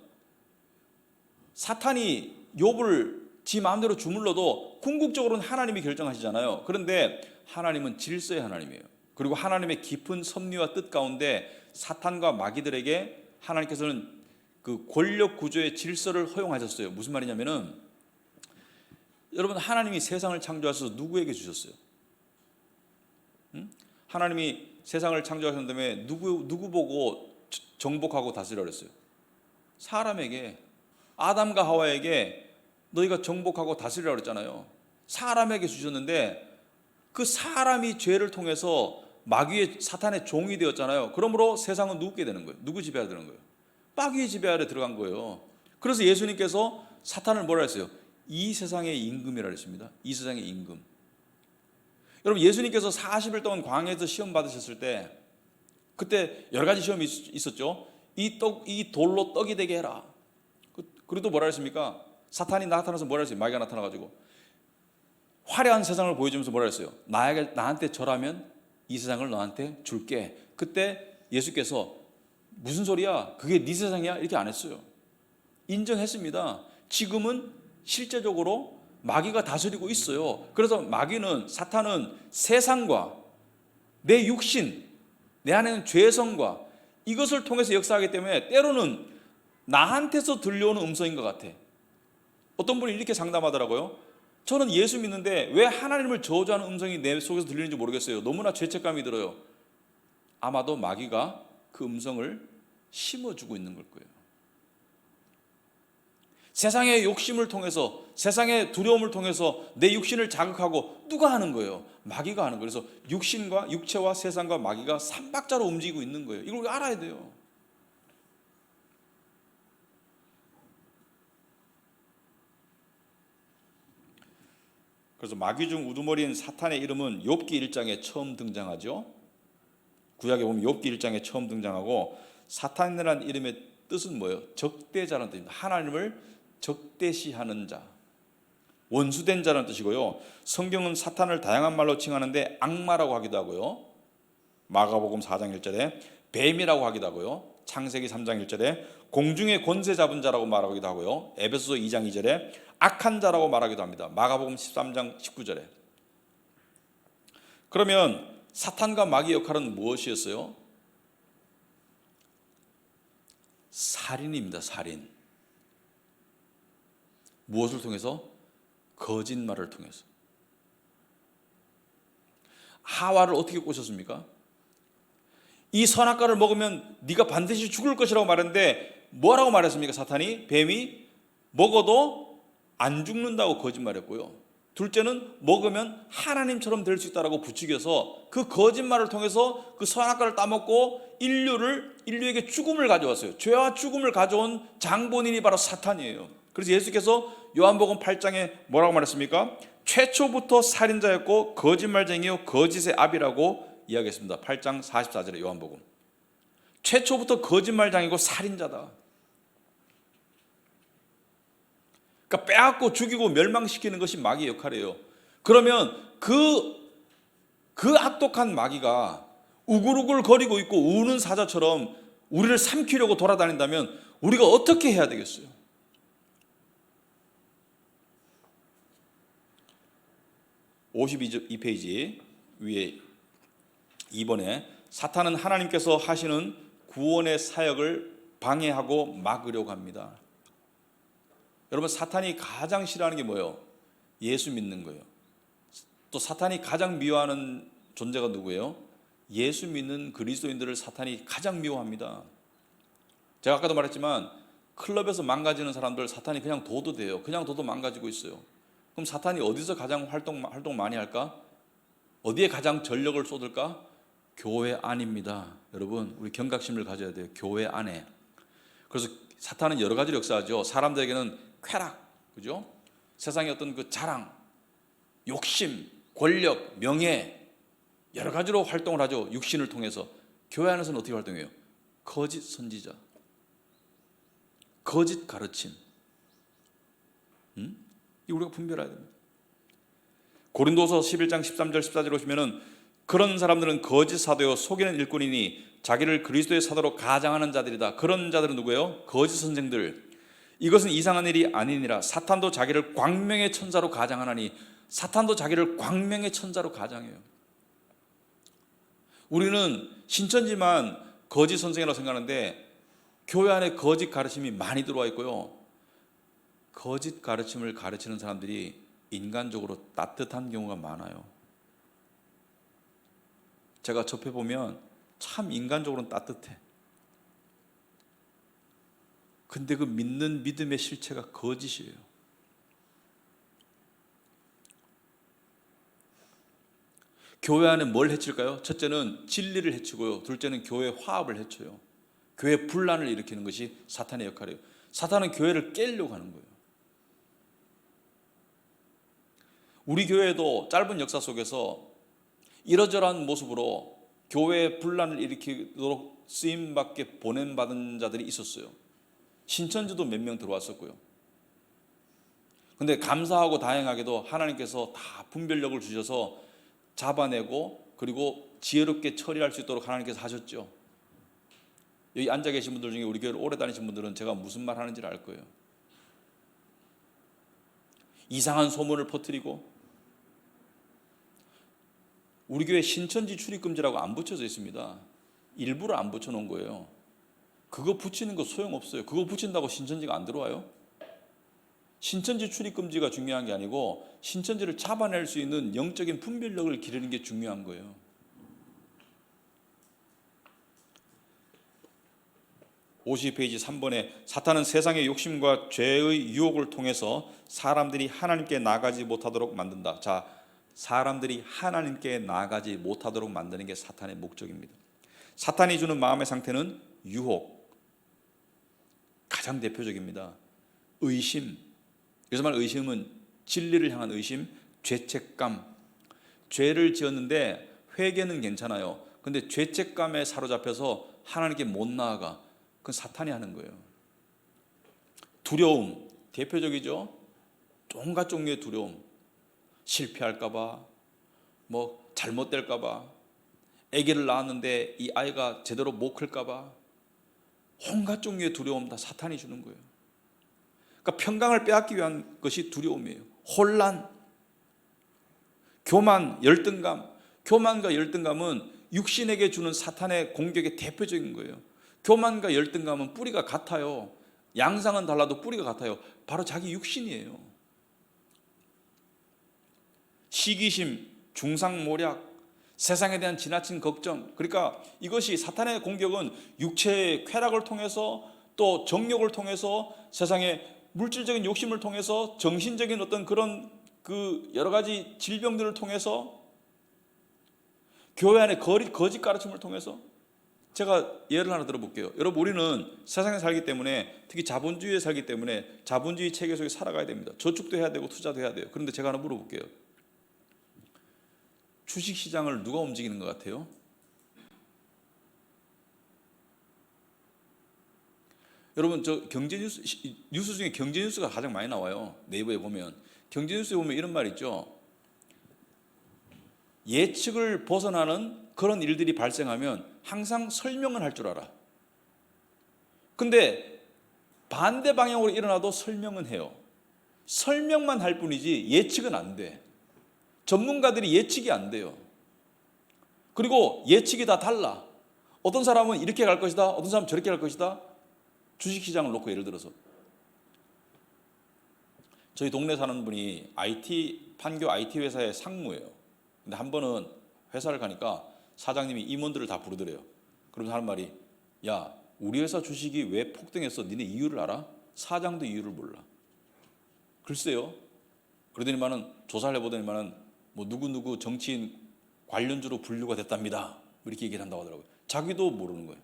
Speaker 1: 사탄이 욥을 지 마음대로 주물러도 궁극적으로는 하나님이 결정하시잖아요. 그런데 하나님은 질서의 하나님이에요. 그리고 하나님의 깊은 섭리와 뜻 가운데 사탄과 마귀들에게 하나님께서는 그 권력 구조의 질서를 허용하셨어요. 무슨 말이냐면은 여러분, 하나님이 세상을 창조하셔서 누구에게 주셨어요? 하나님이 세상을 창조하신 다음에 누구 보고 정복하고 다스리라 그랬어요? 사람에게. 아담과 하와에게 너희가 정복하고 다스리라 그랬잖아요. 사람에게 주셨는데 그 사람이 죄를 통해서 마귀의 사탄의 종이 되었잖아요. 그러므로 세상은 누구게 되는 거예요? 누구 지배 아래 되는 거예요? 마귀의 지배 아래 들어간 거예요. 그래서 예수님께서 사탄을 뭐라 했어요? 이 세상의 임금이라 했습니다. 이 세상의 임금. 여러분, 예수님께서 40일 동안 광야에서 시험 받으셨을 때 그때 여러 가지 시험이 있었죠. 이 돌로 떡이 되게 해라. 그리고 또 뭐라 했습니까? 사탄이 나타나서 뭐라 했어요? 마귀가 나타나가지고 화려한 세상을 보여주면서 뭐라 했어요? 나한테 절하면 이 세상을 너한테 줄게. 그때 예수께서 무슨 소리야? 그게 네 세상이야? 이렇게 안 했어요. 인정했습니다. 지금은 실제적으로 마귀가 다스리고 있어요. 그래서 마귀는, 사탄은 세상과 내 육신, 내 안에는 죄성과 이것을 통해서 역사하기 때문에 때로는 나한테서 들려오는 음성인 것 같아. 어떤 분이 이렇게 상담하더라고요. 저는 예수 믿는데 왜 하나님을 저주하는 음성이 내 속에서 들리는지 모르겠어요. 너무나 죄책감이 들어요. 아마도 마귀가 그 음성을 심어주고 있는 걸 거예요. 세상의 욕심을 통해서, 세상의 두려움을 통해서 내 육신을 자극하고 누가 하는 거예요? 마귀가 하는 거예요. 그래서 육신과 육체와 세상과 마귀가 삼박자로 움직이고 있는 거예요. 이걸 알아야 돼요. 그래서 마귀 중 우두머리인 사탄의 이름은 욥기 1장에 처음 등장하죠. 구약에 보면 욥기 1장에 처음 등장하고, 사탄이라는 이름의 뜻은 뭐예요? 적대자라는 뜻입니다. 하나님을 적대시하는 자, 원수된 자라는 뜻이고요. 성경은 사탄을 다양한 말로 칭하는데 악마라고 하기도 하고요, 마가복음 4장 1절에 뱀이라고 하기도 하고요, 창세기 3장 1절에 공중의 권세 잡은 자라고 말하기도 하고요, 에베소서 2장 2절에 악한 자라고 말하기도 합니다. 마가복음 13장 19절에. 그러면 사탄과 마귀 역할은 무엇이었어요? 살인입니다. 살인. 무엇을 통해서? 거짓말을 통해서. 하와를 어떻게 꼬셨습니까? 이 선악과를 먹으면 네가 반드시 죽을 것이라고 말했는데 뭐라고 말했습니까? 사탄이, 뱀이 먹어도 안 죽는다고 거짓말했고요. 둘째는 먹으면 하나님처럼 될 수 있다라고 부추겨서 그 거짓말을 통해서 그 선악과를 따먹고 인류에게 죽음을 가져왔어요. 죄와 죽음을 가져온 장본인이 바로 사탄이에요. 그래서 예수께서 요한복음 8장에 뭐라고 말했습니까? 최초부터 살인자였고 거짓말쟁이요 거짓의 아비라고 이야기했습니다. 8장 44절에 요한복음. 최초부터 거짓말장이고 살인자다. 그러니까 빼앗고 죽이고 멸망시키는 것이 마귀의 역할이에요. 그러면 그 악독한 마귀가 우글우글 거리고 있고 우는 사자처럼 우리를 삼키려고 돌아다닌다면 우리가 어떻게 해야 되겠어요? (52페이지) 위에 2번에 사탄은 하나님께서 하시는 구원의 사역을 방해하고 막으려고 합니다. 여러분, 사탄이 가장 싫어하는 게 뭐예요? 예수 믿는 거예요. 또 사탄이 가장 미워하는 존재가 누구예요? 예수 믿는 그리스도인들을 사탄이 가장 미워합니다. 제가 아까도 말했지만 클럽에서 망가지는 사람들 사탄이 그냥 둬도 돼요. 그냥 둬도 망가지고 있어요. 그럼 사탄이 어디서 가장 활동 많이 할까? 어디에 가장 전력을 쏟을까? 교회 안입니다. 여러분, 우리 경각심을 가져야 돼요. 교회 안에. 그래서 사탄은 여러 가지로 역사하죠. 사람들에게는 쾌락, 그죠? 세상의 어떤 그 자랑, 욕심, 권력, 명예 여러 가지로 활동을 하죠. 육신을 통해서. 교회 안에서는 어떻게 활동해요? 거짓 선지자, 거짓 가르침. 이 우리가 분별해야 됩니다. 고린도서 11장 13절 14절 보시면은 그런 사람들은 거짓 사도요 속이는 일꾼이니 자기를 그리스도의 사도로 가장하는 자들이다. 그런 자들은 누구예요? 거짓 선생들. 이것은 이상한 일이 아니니라. 사탄도 자기를 광명의 천사로 가장하나니. 사탄도 자기를 광명의 천사로 가장해요. 우리는 신천지만 거짓 선생이라고 생각하는데 교회 안에 거짓 가르침이 많이 들어와 있고요. 거짓 가르침을 가르치는 사람들이 인간적으로 따뜻한 경우가 많아요. 제가 접해보면 참 인간적으로는 따뜻해. 근데 그 믿는 믿음의 실체가 거짓이에요. 교회 안에 뭘 해칠까요? 첫째는 진리를 해치고요. 둘째는 교회 화합을 해쳐요. 교회 분란을 일으키는 것이 사탄의 역할이에요. 사탄은 교회를 깨려고 하는 거예요. 우리 교회도 짧은 역사 속에서 이러저러한 모습으로 교회 분란을 일으키도록 쓰임받게 보냄받은 자들이 있었어요. 신천지도 몇 명 들어왔었고요. 근데 감사하고 다행하게도 하나님께서 다 분별력을 주셔서 잡아내고 그리고 지혜롭게 처리할 수 있도록 하나님께서 하셨죠. 여기 앉아 계신 분들 중에 우리 교회를 오래 다니신 분들은 제가 무슨 말 하는지를 알 거예요. 이상한 소문을 퍼뜨리고 우리 교회 신천지 출입금지라고 안 붙여져 있습니다. 일부러 안 붙여놓은 거예요. 그거 붙이는 거 소용없어요. 그거 붙인다고 신천지가 안 들어와요? 신천지 출입금지가 중요한 게 아니고 신천지를 잡아낼 수 있는 영적인 분별력을 기르는 게 중요한 거예요. (52페이지) 3번에 사탄은 세상의 욕심과 죄의 유혹을 통해서 사람들이 하나님께 나아가지 못하도록 만든다. 자, 사람들이 하나님께 나아가지 못하도록 만드는 게 사탄의 목적입니다. 사탄이 주는 마음의 상태는 유혹, 가장 대표적입니다. 의심. 그래서 말 의심은 진리를 향한 의심, 죄책감. 죄를 지었는데 회개는 괜찮아요. 근데 죄책감에 사로잡혀서 하나님께 못 나아가. 그건 사탄이 하는 거예요. 두려움, 대표적이죠. 온갖 종류의 두려움. 실패할까봐, 뭐 잘못될까봐, 아기를 낳았는데 이 아이가 제대로 못 클까봐, 온갖 종류의 두려움 다 사탄이 주는 거예요. 그러니까 평강을 빼앗기 위한 것이 두려움이에요. 혼란, 교만, 열등감. 교만과 열등감은 육신에게 주는 사탄의 공격의 대표적인 거예요. 교만과 열등감은 뿌리가 같아요. 양상은 달라도 뿌리가 같아요. 바로 자기 육신이에요. 시기심, 중상모략, 세상에 대한 지나친 걱정. 그러니까 이것이 사탄의 공격은 육체의 쾌락을 통해서 또 정욕을 통해서 세상의 물질적인 욕심을 통해서 정신적인 어떤 그런 그 여러 가지 질병들을 통해서 교회 안에 거짓 가르침을 통해서. 제가 예를 하나 들어볼게요. 여러분, 우리는 세상에 살기 때문에, 특히 자본주의에 살기 때문에 자본주의 체계 속에 살아가야 됩니다. 저축도 해야 되고 투자도 해야 돼요. 그런데 제가 하나 물어볼게요. 주식시장을 누가 움직이는 것 같아요? 여러분, 저 경제 뉴스 중에 경제 뉴스가 가장 많이 나와요. 네이버에 보면. 경제 뉴스에 보면 이런 말 있죠. 예측을 벗어나는 그런 일들이 발생하면 항상 설명은 할 줄 알아. 근데 반대 방향으로 일어나도 설명은 해요. 설명만 할 뿐이지 예측은 안 돼. 전문가들이 예측이 안 돼요. 그리고 예측이 다 달라. 어떤 사람은 이렇게 갈 것이다, 어떤 사람은 저렇게 갈 것이다. 주식시장을 놓고 예를 들어서 저희 동네 사는 분이 판교 IT 회사의 상무예요. 근데 한 번은 회사를 가니까 사장님이 임원들을 다 부르더래요. 그러면서 하는 말이, 야, 우리 회사 주식이 왜 폭등했어? 니네 이유를 알아? 사장도 이유를 몰라. 글쎄요. 그러더니만은 조사를 해보더니만은 뭐 누구 정치인 관련주로 분류가 됐답니다. 이렇게 얘기를 한다고 하더라고요. 자기도 모르는 거예요.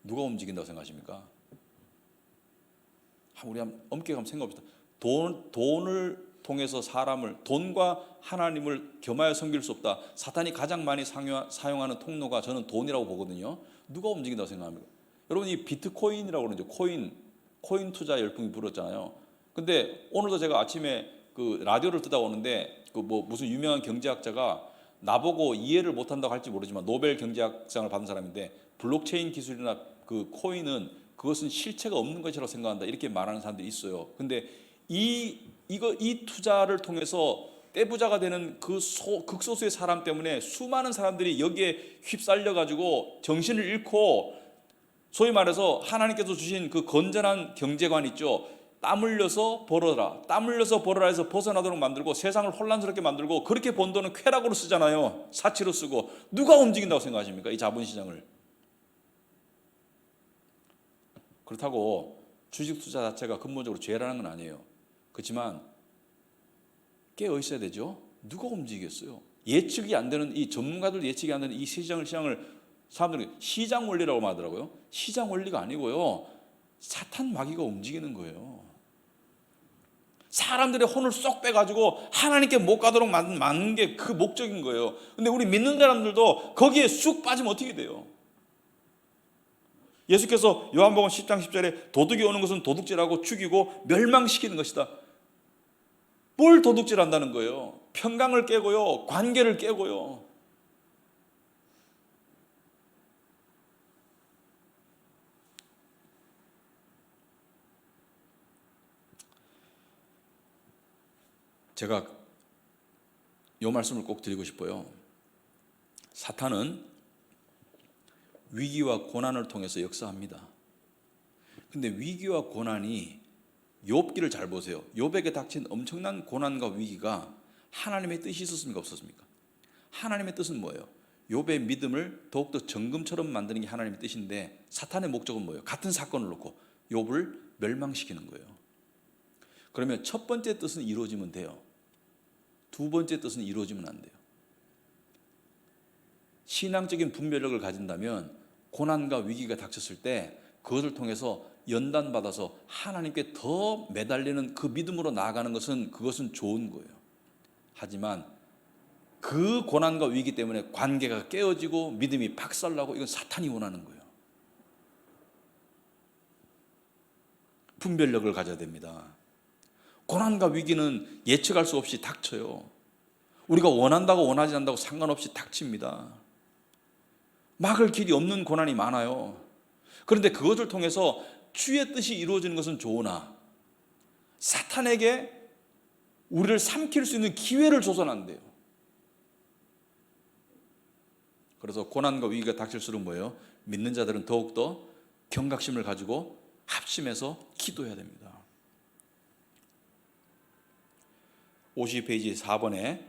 Speaker 1: 누가 움직인다고 생각하십니까? 우리 한번 엄격하게 생각합시다. 돈을 통해서 돈과 하나님을 겸하여 섬길 수 없다. 사탄이 가장 많이 사용하는 통로가 저는 돈이라고 보거든요. 누가 움직인다고 생각합니까? 여러분, 이 비트코인이라고 그러죠. 코인 투자 열풍이 불었잖아요. 근데 오늘도 제가 아침에 그 라디오를 듣다 오는데 그 무슨 유명한 경제학자가 나보고 이해를 못한다고 할지 모르지만 노벨 경제학상을 받은 사람인데, 블록체인 기술이나 그 코인은 그것은 실체가 없는 것이라고 생각한다, 이렇게 말하는 사람들이 있어요. 근데 이 투자를 통해서 떼부자가 되는 그 극소수의 사람 때문에 수많은 사람들이 여기에 휩쓸려 가지고 정신을 잃고, 소위 말해서 하나님께서 주신 그 건전한 경제관 있죠. 땀 흘려서 벌어라, 땀 흘려서 벌어라 해서 벗어나도록 만들고 세상을 혼란스럽게 만들고, 그렇게 번 돈은 쾌락으로 쓰잖아요. 사치로 쓰고. 누가 움직인다고 생각하십니까? 이 자본시장을. 그렇다고 주식 투자 자체가 근본적으로 죄라는 건 아니에요. 그렇지만 깨어 있어야 되죠. 누가 움직이겠어요? 예측이 안 되는, 이 전문가들 예측이 안 되는 이 시장을 사람들이 시장 원리라고 말하더라고요. 시장 원리가 아니고요, 사탄 마귀가 움직이는 거예요. 사람들의 혼을 쏙 빼가지고 하나님께 못 가도록 만든 게 그 목적인 거예요. 근데 우리 믿는 사람들도 거기에 쑥 빠지면 어떻게 돼요? 예수께서 요한복음 10장 10절에 도둑이 오는 것은 도둑질하고 죽이고 멸망시키는 것이다. 뭘 도둑질한다는 거예요? 평강을 깨고요, 관계를 깨고요. 제가 이 말씀을 꼭 드리고 싶어요. 사탄은 위기와 고난을 통해서 역사합니다. 근데 위기와 고난이, 욥기를 잘 보세요. 욥에게 닥친 엄청난 고난과 위기가 하나님의 뜻이 있었습니까? 없었습니까? 하나님의 뜻은 뭐예요? 욥의 믿음을 더욱더 정금처럼 만드는 게 하나님의 뜻인데, 사탄의 목적은 뭐예요? 같은 사건을 놓고 욥을 멸망시키는 거예요. 그러면 첫 번째 뜻은 이루어지면 돼요. 두 번째 뜻은 이루어지면 안 돼요. 신앙적인 분별력을 가진다면 고난과 위기가 닥쳤을 때 그것을 통해서 연단받아서 하나님께 더 매달리는 그 믿음으로 나아가는 그것은 좋은 거예요. 하지만 그 고난과 위기 때문에 관계가 깨어지고 믿음이 박살나고, 이건 사탄이 원하는 거예요. 분별력을 가져야 됩니다. 고난과 위기는 예측할 수 없이 닥쳐요. 우리가 원한다고 원하지 않는다고 상관없이 닥칩니다. 막을 길이 없는 고난이 많아요. 그런데 그것을 통해서 주의 뜻이 이루어지는 것은 좋으나 사탄에게 우리를 삼킬 수 있는 기회를 줘서는 안 돼요. 그래서 고난과 위기가 닥칠수록 뭐예요? 믿는 자들은 더욱더 경각심을 가지고 합심해서 기도해야 됩니다. 52페이지 4번에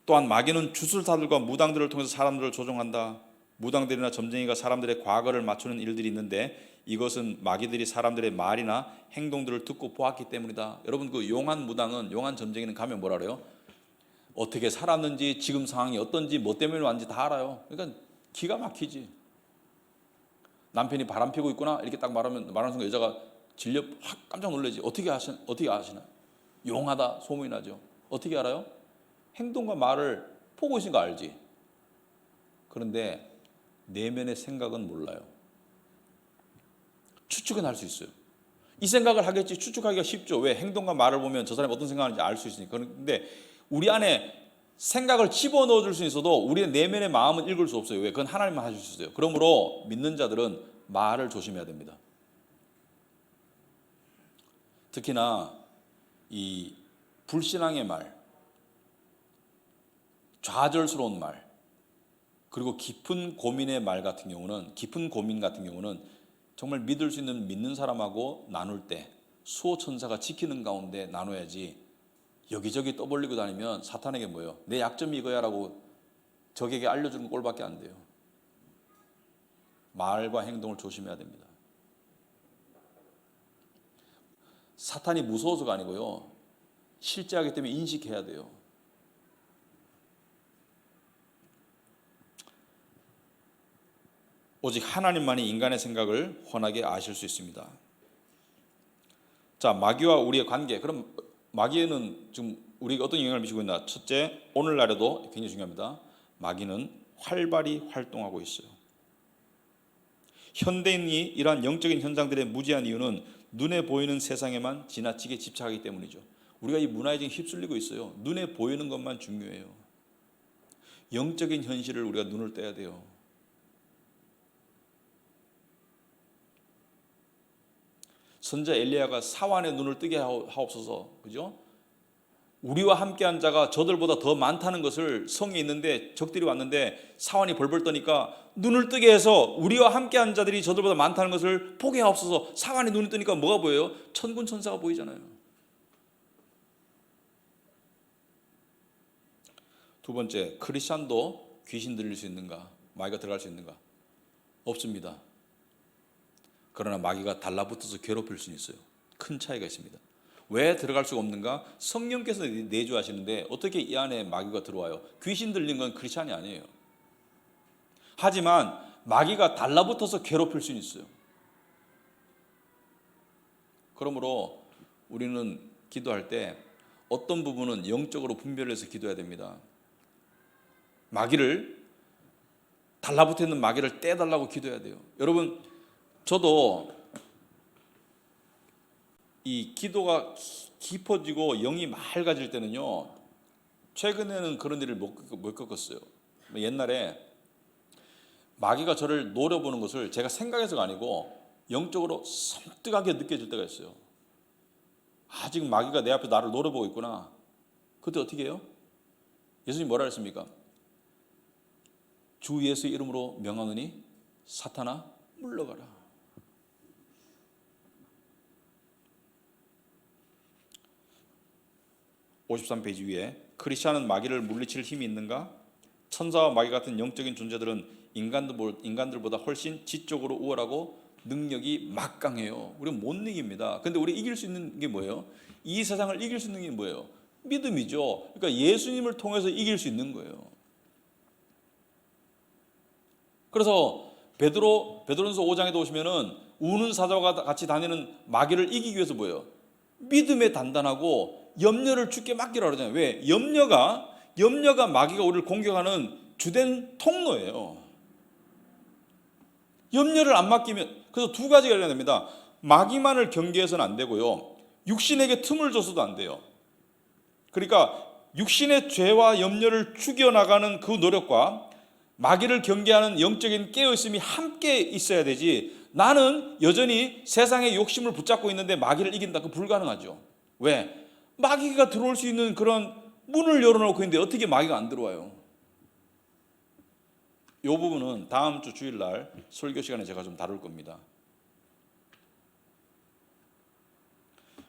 Speaker 1: 또한 마귀는 주술사들과 무당들을 통해서 사람들을 조종한다. 무당들이나 점쟁이가 사람들의 과거를 맞추는 일들이 있는데 이것은 마귀들이 사람들의 말이나 행동들을 듣고 보았기 때문이다. 여러분, 그 용한 무당은, 용한 점쟁이는 가면 뭐라 그래요? 어떻게 살았는지, 지금 상황이 어떤지, 뭐 때문에 왔는지 다 알아요. 그러니까 기가 막히지. 남편이 바람 피고 있구나 이렇게 딱 말하는 순간 여자가 질려 확 깜짝 놀라지. 어떻게 아시나? 용하다 소문이 나죠. 어떻게 알아요? 행동과 말을 보고 있으니까 알지. 그런데 내면의 생각은 몰라요. 추측은 할 수 있어요. 이 생각을 하겠지, 추측하기가 쉽죠. 왜? 행동과 말을 보면 저 사람이 어떤 생각하는지 알 수 있으니까. 그런데 우리 안에 생각을 집어넣어 줄 수 있어도 우리의 내면의 마음은 읽을 수 없어요. 왜? 그건 하나님만 하실 수 있어요. 그러므로 믿는 자들은 말을 조심해야 됩니다. 특히나 이 불신앙의 말, 좌절스러운 말, 그리고 깊은 고민 같은 경우는 정말 믿을 수 있는 믿는 사람하고 나눌 때 수호천사가 지키는 가운데 나눠야지, 여기저기 떠벌리고 다니면 사탄에게 뭐예요? 내 약점이 이거야라고 적에게 알려주는 꼴밖에 안 돼요. 말과 행동을 조심해야 됩니다. 사탄이 무서워서가 아니고요, 실제하기 때문에 인식해야 돼요. 오직 하나님만이 인간의 생각을 훤하게 아실 수 있습니다. 자, 마귀와 우리의 관계. 그럼 마귀는 지금 우리가 어떤 영향을 미치고 있나? 첫째, 오늘날에도 굉장히 중요합니다. 마귀는 활발히 활동하고 있어요. 현대인이 이러한 영적인 현상들에 무지한 이유는 눈에 보이는 세상에만 지나치게 집착하기 때문이죠. 우리가 이 문화에 지금 휩쓸리고 있어요. 눈에 보이는 것만 중요해요. 영적인 현실을 우리가 눈을 떼야 돼요. 선자 엘리야가 사환의 눈을 뜨게 하옵소서. 그죠? 우리와 함께한 자가 저들보다 더 많다는 것을, 성에 있는데 적들이 왔는데 사환이 벌벌 떠니까 눈을 뜨게 해서 우리와 함께한 자들이 저들보다 많다는 것을 보게 하옵소서. 사환이 눈을 뜨니까 뭐가 보여요? 천군 천사가 보이잖아요. 두 번째, 크리스찬도 귀신 들릴 수 있는가? 마귀가 들어갈 수 있는가? 없습니다. 그러나 마귀가 달라붙어서 괴롭힐 수는 있어요. 큰 차이가 있습니다. 왜 들어갈 수가 없는가? 성령께서 내주하시는데 어떻게 이 안에 마귀가 들어와요? 귀신 들린 건 크리스찬이 아니에요. 하지만 마귀가 달라붙어서 괴롭힐 수는 있어요. 그러므로 우리는 기도할 때 어떤 부분은 영적으로 분별해서 기도해야 됩니다. 마귀를, 달라붙어 있는 마귀를 떼달라고 기도해야 돼요. 여러분, 저도 이 기도가 깊어지고 영이 맑아질 때는요, 최근에는 그런 일을 못 겪었어요. 옛날에 마귀가 저를 노려보는 것을 제가 생각해서가 아니고 영적으로 섬뜩하게 느껴질 때가 있어요. 아, 지금 마귀가 내 앞에 나를 노려보고 있구나. 그때 어떻게 해요? 예수님 뭐라 했습니까? 주 예수의 이름으로 명하노니 사탄아 물러가라. (53페이지) 위에 크리스찬은 마귀를 물리칠 힘이 있는가? 천사와 마귀 같은 영적인 존재들은 인간들보다 훨씬 지적으로 우월하고 능력이 막강해요. 우리는 못 이깁니다. 근데 우리 이길 수 있는 게 뭐예요? 이 세상을 이길 수 있는 게 뭐예요? 믿음이죠. 그러니까 예수님을 통해서 이길 수 있는 거예요. 그래서 베드로전서 5장에도 오시면은 우는 사자와 같이 다니는 마귀를 이기기 위해서 뭐예요? 믿음에 단단하고 염려를 주께 맡기라 그러잖아요. 왜? 염려가 마귀가 우리를 공격하는 주된 통로예요. 염려를 안 맡기면, 그래서 두 가지가 일어나야 됩니다. 마귀만을 경계해서는 안 되고요, 육신에게 틈을 줘서도 안 돼요. 그러니까 육신의 죄와 염려를 죽여나가는 그 노력과 마귀를 경계하는 영적인 깨어있음이 함께 있어야 되지, 나는 여전히 세상의 욕심을 붙잡고 있는데 마귀를 이긴다, 그거 불가능하죠. 왜? 마귀가 들어올 수 있는 그런 문을 열어놓고 있는데 어떻게 마귀가 안 들어와요? 이 부분은 다음 주 주일날 설교 시간에 제가 좀 다룰 겁니다.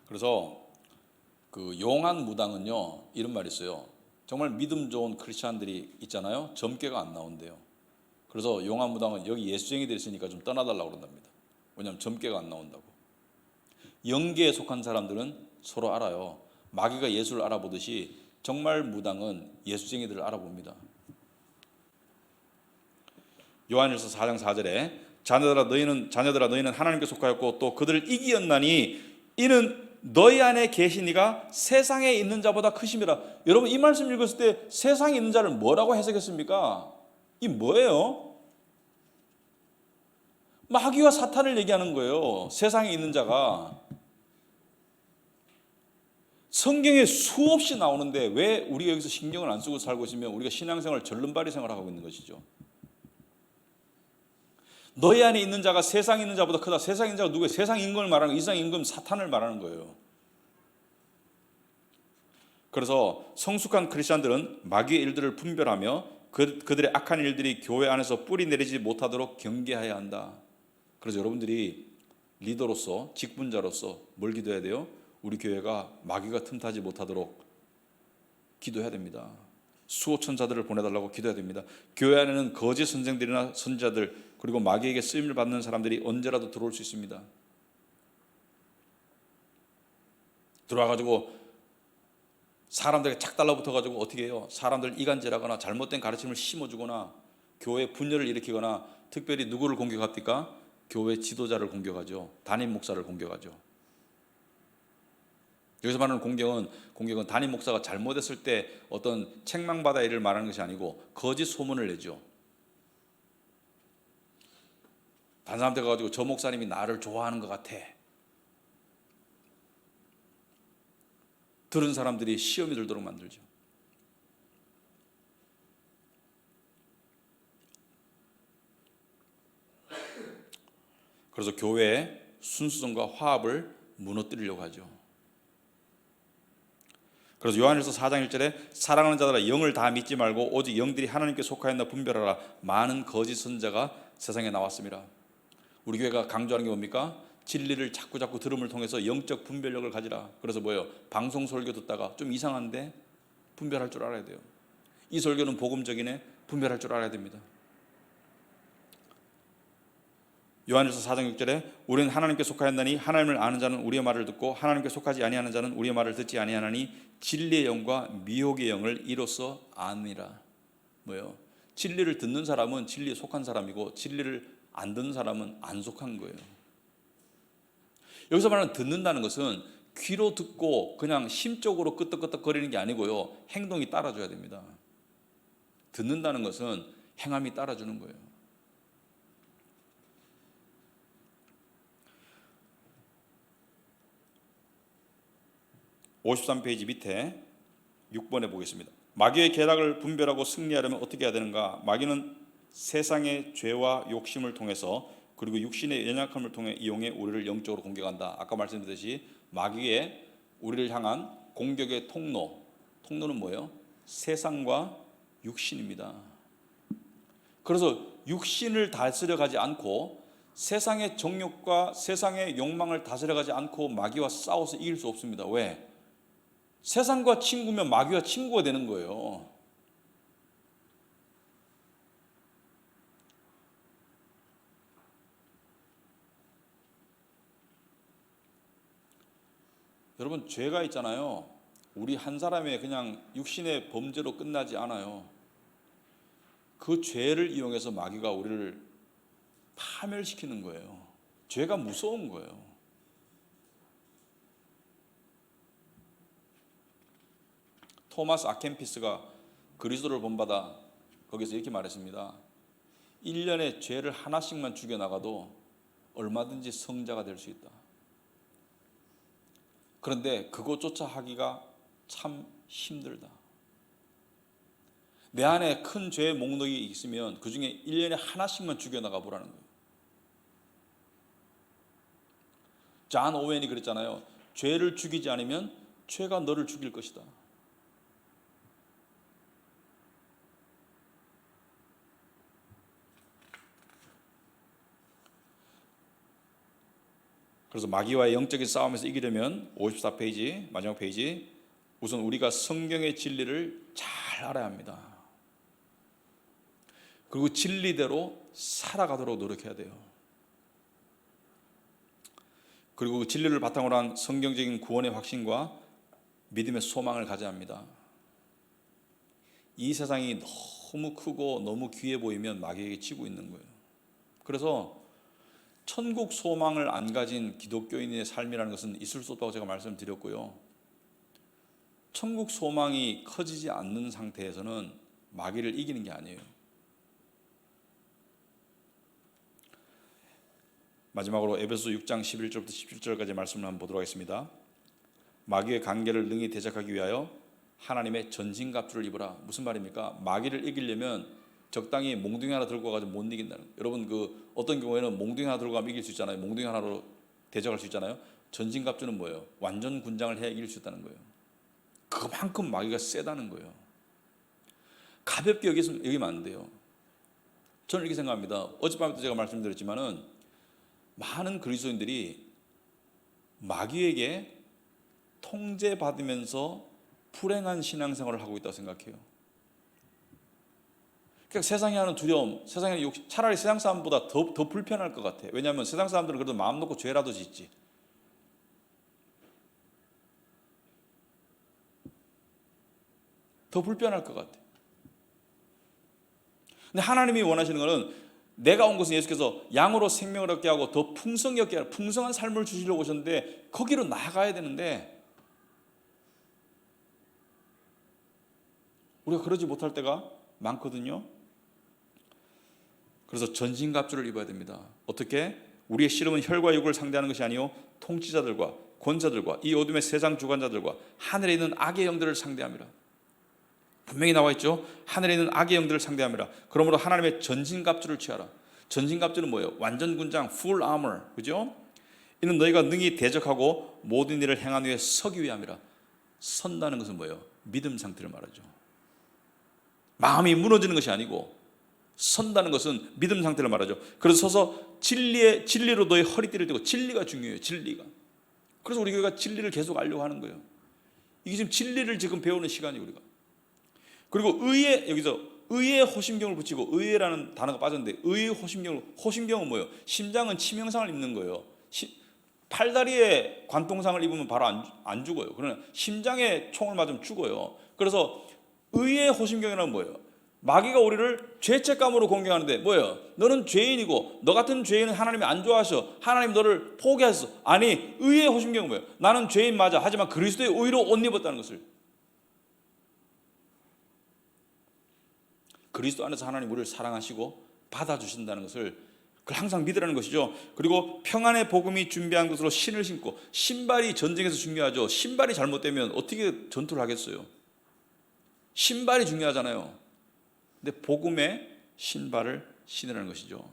Speaker 1: 그래서 그 용한 무당은요, 이런 말이 있어요. 정말 믿음 좋은 크리스찬들이 있잖아요. 점괘가 안 나온대요. 그래서 용한 무당은 여기 예수쟁이들이 있으니까 좀 떠나달라고 그런답니다. 왜냐하면 점괘가 안 나온다고. 영계에 속한 사람들은 서로 알아요. 마귀가 예수를 알아보듯이 정말 무당은 예수쟁이들을 알아봅니다. 요한일서 4장 4절에 자녀들아 너희는 하나님께 속하였고 또 그들을 이기었나니 이는 너희 안에 계신 이가 세상에 있는 자보다 크심이라. 여러분, 이 말씀 읽었을 때 세상에 있는 자를 뭐라고 해석했습니까? 이 뭐예요? 마귀와 사탄을 얘기하는 거예요. 세상에 있는 자가. 성경에 수없이 나오는데 왜 우리가 여기서 신경을 안 쓰고 살고 있으면 우리가 신앙생활을 절름발이 생활을 하고 있는 것이죠. 너희 안에 있는 자가 세상에 있는 자보다 크다. 세상에 있는 자가 누구예요? 세상 임금을 말하는 거예요. 이 세상 임금 사탄을 말하는 거예요. 그래서 성숙한 크리스찬들은 마귀의 일들을 분별하며 그들의 악한 일들이 교회 안에서 뿌리 내리지 못하도록 경계해야 한다. 그래서 여러분들이 리더로서, 직분자로서 뭘 기도해야 돼요? 우리 교회가 마귀가 틈타지 못하도록 기도해야 됩니다. 수호천사들을 보내달라고 기도해야 됩니다. 교회 안에는 거짓 선생들이나 선지자들, 그리고 마귀에게 쓰임을 받는 사람들이 언제라도 들어올 수 있습니다. 들어와가지고 사람들에게 착 달라붙어가지고 어떻게 해요? 사람들 이간질하거나 잘못된 가르침을 심어주거나 교회 분열을 일으키거나, 특별히 누구를 공격합니까? 교회 지도자를 공격하죠. 담임 목사를 공격하죠. 여기서 말하는 공격은 담임 목사가 잘못했을 때 어떤 책망받아 일을 말하는 것이 아니고 거짓 소문을 내죠. 다른 사람들 가가지고 저 목사님이 나를 좋아하는 것 같아. 들은 사람들이 시험이 들도록 만들죠. 그래서 교회의 순수성과 화합을 무너뜨리려고 하죠. 그래서 요한일서 4장 1절에 사랑하는 자들아 영을 다 믿지 말고 오직 영들이 하나님께 속하였나 분별하라. 많은 거짓 선자가 세상에 나왔습니다. 우리 교회가 강조하는 게 뭡니까? 진리를 자꾸 들음을 통해서 영적 분별력을 가지라. 그래서 뭐예요? 방송 설교 듣다가 좀 이상한데 분별할 줄 알아야 돼요. 이 설교는 복음적이네, 분별할 줄 알아야 됩니다. 요한일서 4장 6절에 우리는 하나님께 속하였나니 하나님을 아는 자는 우리의 말을 듣고 하나님께 속하지 아니하는 자는 우리의 말을 듣지 아니하나니 진리의 영과 미혹의 영을 이로써 아니라. 뭐예요? 진리를 듣는 사람은 진리에 속한 사람이고 진리를 안 듣는 사람은 안 속한 거예요. 여기서 말하는 듣는다는 것은 귀로 듣고 그냥 심적으로 끄떡끄떡거리는 게 아니고요, 행동이 따라줘야 됩니다. 듣는다는 것은 행함이 따라주는 거예요. (53페이지) 밑에 6번에 보겠습니다. 마귀의 계략을 분별하고 승리하려면 어떻게 해야 되는가? 마귀는 세상의 죄와 욕심을 통해서 그리고 육신의 연약함을 통해 이용해 우리를 영적으로 공격한다. 아까 말씀드렸듯이 마귀의 우리를 향한 공격의 통로는 뭐예요? 세상과 육신입니다. 그래서 육신을 다스려가지 않고 세상의 정욕과 세상의 욕망을 다스려가지 않고 마귀와 싸워서 이길 수 없습니다. 왜? 세상과 친구면 마귀와 친구가 되는 거예요. 여러분, 죄가 있잖아요. 우리 한 사람의 그냥 육신의 범죄로 끝나지 않아요. 그 죄를 이용해서 마귀가 우리를 파멸시키는 거예요. 죄가 무서운 거예요. 토마스 아켄피스가 그리스도를 본받아 거기서 이렇게 말했습니다. 1년에 죄를 하나씩만 죽여나가도 얼마든지 성자가 될 수 있다. 그런데 그것조차 하기가 참 힘들다. 내 안에 큰 죄의 목록이 있으면 그 중에 1년에 하나씩만 죽여나가 보라는 거예요. 존 오웬이 그랬잖아요. 죄를 죽이지 않으면 죄가 너를 죽일 것이다. 그래서 마귀와의 영적인 싸움에서 이기려면 54페이지 마지막 페이지, 우선 우리가 성경의 진리를 잘 알아야 합니다. 그리고 진리대로 살아가도록 노력해야 돼요. 그리고 그 진리를 바탕으로 한 성경적인 구원의 확신과 믿음의 소망을 가져야 합니다. 이 세상이 너무 크고 너무 귀해 보이면 마귀에게 지고 있는 거예요. 그래서 천국 소망을 안 가진 기독교인의 삶이라는 것은 있을 수 없다고 제가 말씀드렸고요. 천국 소망이 커지지 않는 상태에서는 마귀를 이기는 게 아니에요. 마지막으로 에베소 6장 11절부터 17절까지 말씀을 한번 보도록 하겠습니다. 마귀의 관계를 능히 대적하기 위하여 하나님의 전신갑주를 입으라. 무슨 말입니까? 마귀를 이기려면 적당히 몽둥이 하나 들고 가지고 못 이긴다는 거예요. 여러분, 그 어떤 경우에는 몽둥이 하나 들고 가면 이길 수 있잖아요. 몽둥이 하나로 대적할 수 있잖아요. 전신갑주는 뭐예요? 완전 군장을 해야 이길 수 있다는 거예요. 그만큼 마귀가 세다는 거예요. 가볍게 여기면 안 돼요. 저는 이렇게 생각합니다. 어젯밤에도 제가 말씀드렸지만은 많은 그리스도인들이 마귀에게 통제받으면서 불행한 신앙생활을 하고 있다고 생각해요. 그러니까 세상에 하는 두려움, 세상에 하는 욕심, 차라리 세상 사람보다 더 불편할 것 같아. 왜냐하면 세상 사람들은 그래도 마음 놓고 죄라도 짓지. 더 불편할 것 같아. 근데 하나님이 원하시는 것은, 내가 온 것은 예수께서 양으로 생명을 얻게 하고 더 풍성히 얻게 하고 풍성한 삶을 주시려고 오셨는데 거기로 나아가야 되는데 우리가 그러지 못할 때가 많거든요. 그래서 전신갑주를 입어야 됩니다. 어떻게? 우리의 씨름은 혈과 육을 상대하는 것이 아니요 통치자들과 권자들과 이 어둠의 세상 주관자들과 하늘에 있는 악의 영들을 상대함이라. 분명히 나와 있죠. 하늘에 있는 악의 영들을 상대함이라. 그러므로 하나님의 전신갑주를 취하라. 전신갑주는 뭐예요? 완전 군장, full armor, 그죠? 이는 너희가 능히 대적하고 모든 일을 행한 후에 서기 위함이라. 선다는 것은 뭐예요? 믿음 상태를 말하죠. 마음이 무너지는 것이 아니고 선다는 것은 믿음 상태를 말하죠. 그래서 서서 진리로 너희 허리띠를 띠고, 진리가 중요해요. 진리가. 그래서 우리 교회가 진리를 계속 알려고 하는 거예요. 이게 지금 진리를 지금 배우는 시간이에요, 우리가. 그리고 여기서 의의 호심경을 붙이고, 의라는 단어가 빠졌는데 의의 호심경은 뭐예요? 심장은 치명상을 입는 거예요. 팔다리에 관통상을 입으면 바로 안 죽어요. 그러나 심장에 총을 맞으면 죽어요. 그래서 의의 호심경이란 뭐예요? 마귀가 우리를 죄책감으로 공격하는데 뭐예요? 너는 죄인이고 너 같은 죄인은 하나님이 안 좋아하셔. 하나님 너를 포기했어. 아니, 의의 호심경은 뭐예요? 나는 죄인 맞아. 하지만 그리스도의 의로 옷 입었다는 것을. 그리스도 안에서 하나님 우리를 사랑하시고 받아주신다는 것을 그걸 항상 믿으라는 것이죠. 그리고 평안의 복음이 준비한 것으로 신을 신고, 신발이 전쟁에서 중요하죠. 신발이 잘못되면 어떻게 전투를 하겠어요? 신발이 중요하잖아요. 근데 복음의 신발을 신으라는 것이죠.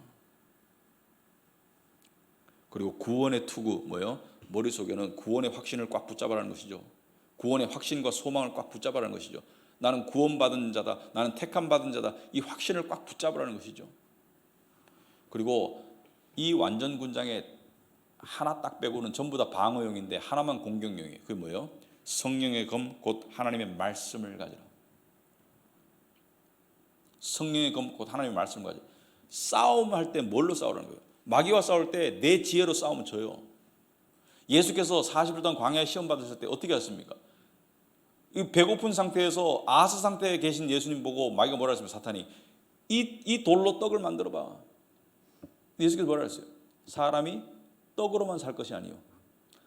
Speaker 1: 그리고 구원의 투구, 뭐예요? 머릿속에는 구원의 확신을 꽉 붙잡아라는 것이죠. 구원의 확신과 소망을 꽉 붙잡아라는 것이죠. 나는 구원받은 자다, 나는 택함받은 자다, 이 확신을 꽉 붙잡으라는 것이죠. 그리고 이 완전 군장에 하나 딱 빼고는 전부 다 방어용인데 하나만 공격용이에요. 그게 뭐예요? 성령의 검 곧 하나님의 말씀을 가지라. 성령의 검 곧 하나님의 말씀을 가지라. 싸움할 때 뭘로 싸우라는 거예요? 마귀와 싸울 때 내 지혜로 싸우면 져요. 예수께서 40일 동안 광야에 시험 받으실 때 어떻게 하셨습니까? 이 배고픈 상태에서 아스 상태에 계신 예수님 보고 마귀가 뭐라 했습니까? 사탄이 이 돌로 떡을 만들어 봐. 예수께서 뭐라 했어요? 사람이 떡으로만 살 것이 아니요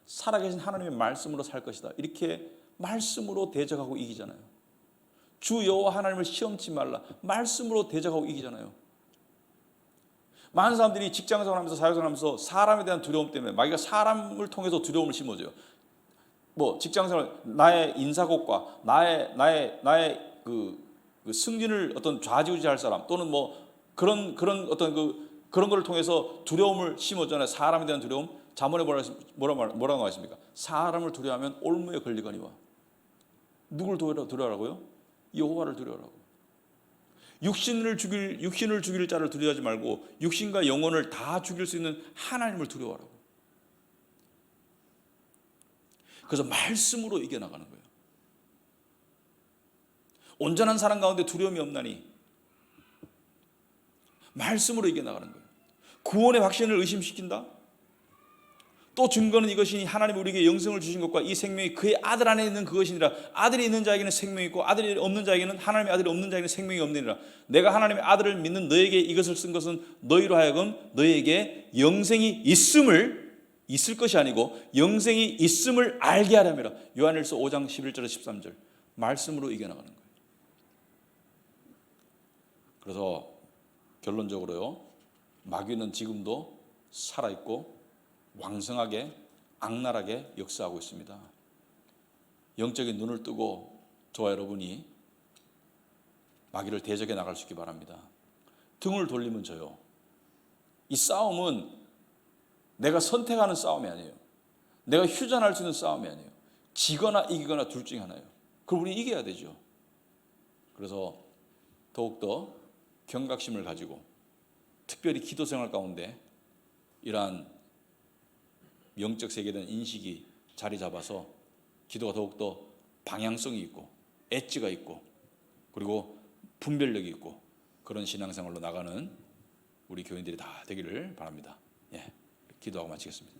Speaker 1: 살아계신 하나님의 말씀으로 살 것이다. 이렇게 말씀으로 대적하고 이기잖아요. 주 여호와 하나님을 시험치 말라. 말씀으로 대적하고 이기잖아요. 많은 사람들이 직장생활하면서 사회생활하면서 사람에 대한 두려움 때문에 마귀가 사람을 통해서 두려움을 심어줘요. 뭐 직장생활 나의 인사고과 나의 그 승진을 어떤 좌지우지할 사람 또는 뭐 그런 어떤 그런 걸 통해서 두려움을 심어잖아요. 사람에 대한 두려움. 잠언에 뭐라고 나와 있습니까? 사람을 두려워하면 올무에 걸리거니와. 누굴 두려워하라고요? 여호와를 두려워하라고. 육신을 죽일 자를 두려워하지 말고 육신과 영혼을 다 죽일 수 있는 하나님을 두려워하라고. 그래서 말씀으로 이겨나가는 거예요. 온전한 사람 가운데 두려움이 없나니 말씀으로 이겨나가는 거예요. 구원의 확신을 의심시킨다? 또 증거는 이것이니 하나님이 우리에게 영생을 주신 것과 이 생명이 그의 아들 안에 있는 그것이니라. 아들이 있는 자에게는 생명이 있고 아들이 없는 자에게는 하나님의 아들이 없는 자에게는 생명이 없느니라. 내가 하나님의 아들을 믿는 너에게 이것을 쓴 것은 너희로 하여금 너희에게 영생이 있을 것이 아니고 영생이 있음을 알게 하려니라. 요한일서 5장 11절에서 13절 말씀으로 이겨나가는 거예요. 그래서 결론적으로요, 마귀는 지금도 살아있고 왕성하게 악랄하게 역사하고 있습니다. 영적인 눈을 뜨고 저와 여러분이 마귀를 대적해 나갈 수 있기 바랍니다. 등을 돌리면 져요. 이 싸움은 내가 선택하는 싸움이 아니에요. 내가 휴전할 수 있는 싸움이 아니에요. 지거나 이기거나 둘 중에 하나예요. 그럼 우리 이겨야 되죠. 그래서 더욱더 경각심을 가지고 특별히 기도 생활 가운데 이러한 영적 세계에 대한 인식이 자리 잡아서 기도가 더욱더 방향성이 있고 엣지가 있고 그리고 분별력이 있고 그런 신앙생활로 나가는 우리 교인들이 다 되기를 바랍니다. 예, 기도하고 마치겠습니다.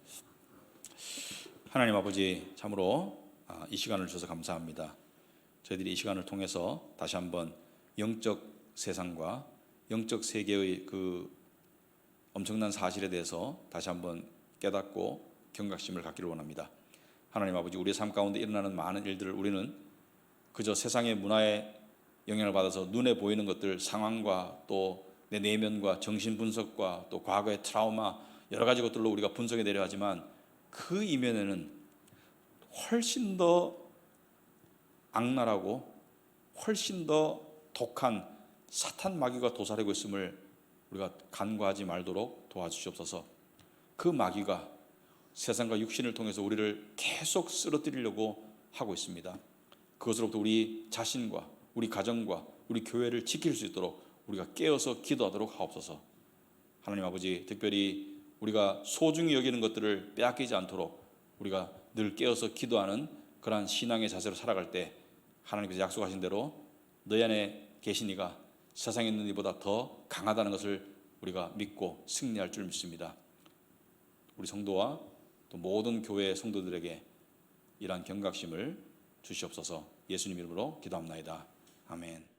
Speaker 1: 하나님 아버지, 참으로 이 시간을 주셔서 감사합니다. 저희들이 이 시간을 통해서 다시 한번 영적 세상과 영적 세계의 그 엄청난 사실에 대해서 다시 한번 깨닫고 경각심을 갖기를 원합니다. 하나님 아버지, 우리의 삶 가운데 일어나는 많은 일들을 우리는 그저 세상의 문화에 영향을 받아서 눈에 보이는 것들, 상황과 또 내 내면과 정신 분석과 또 과거의 트라우마 여러 가지 것들로 우리가 분석해 내려 하지만 그 이면에는 훨씬 더 악랄하고 훨씬 더 독한 사탄 마귀가 도사리고 있음을 우리가 간과하지 말도록 도와주시옵소서. 그 마귀가 세상과 육신을 통해서 우리를 계속 쓰러뜨리려고 하고 있습니다. 그것으로부터 우리 자신과 우리 가정과 우리 교회를 지킬 수 있도록 우리가 깨어서 기도하도록 하옵소서. 하나님 아버지, 특별히 우리가 소중히 여기는 것들을 빼앗기지 않도록 우리가 늘 깨어서 기도하는 그러한 신앙의 자세로 살아갈 때 하나님께서 약속하신 대로 너희 안에 계신 이가 세상에 있는 이보다 더 강하다는 것을 우리가 믿고 승리할 줄 믿습니다. 우리 성도와 또 모든 교회 성도들에게 이러한 경각심을 주시옵소서. 예수님 이름으로 기도합나이다. 아멘.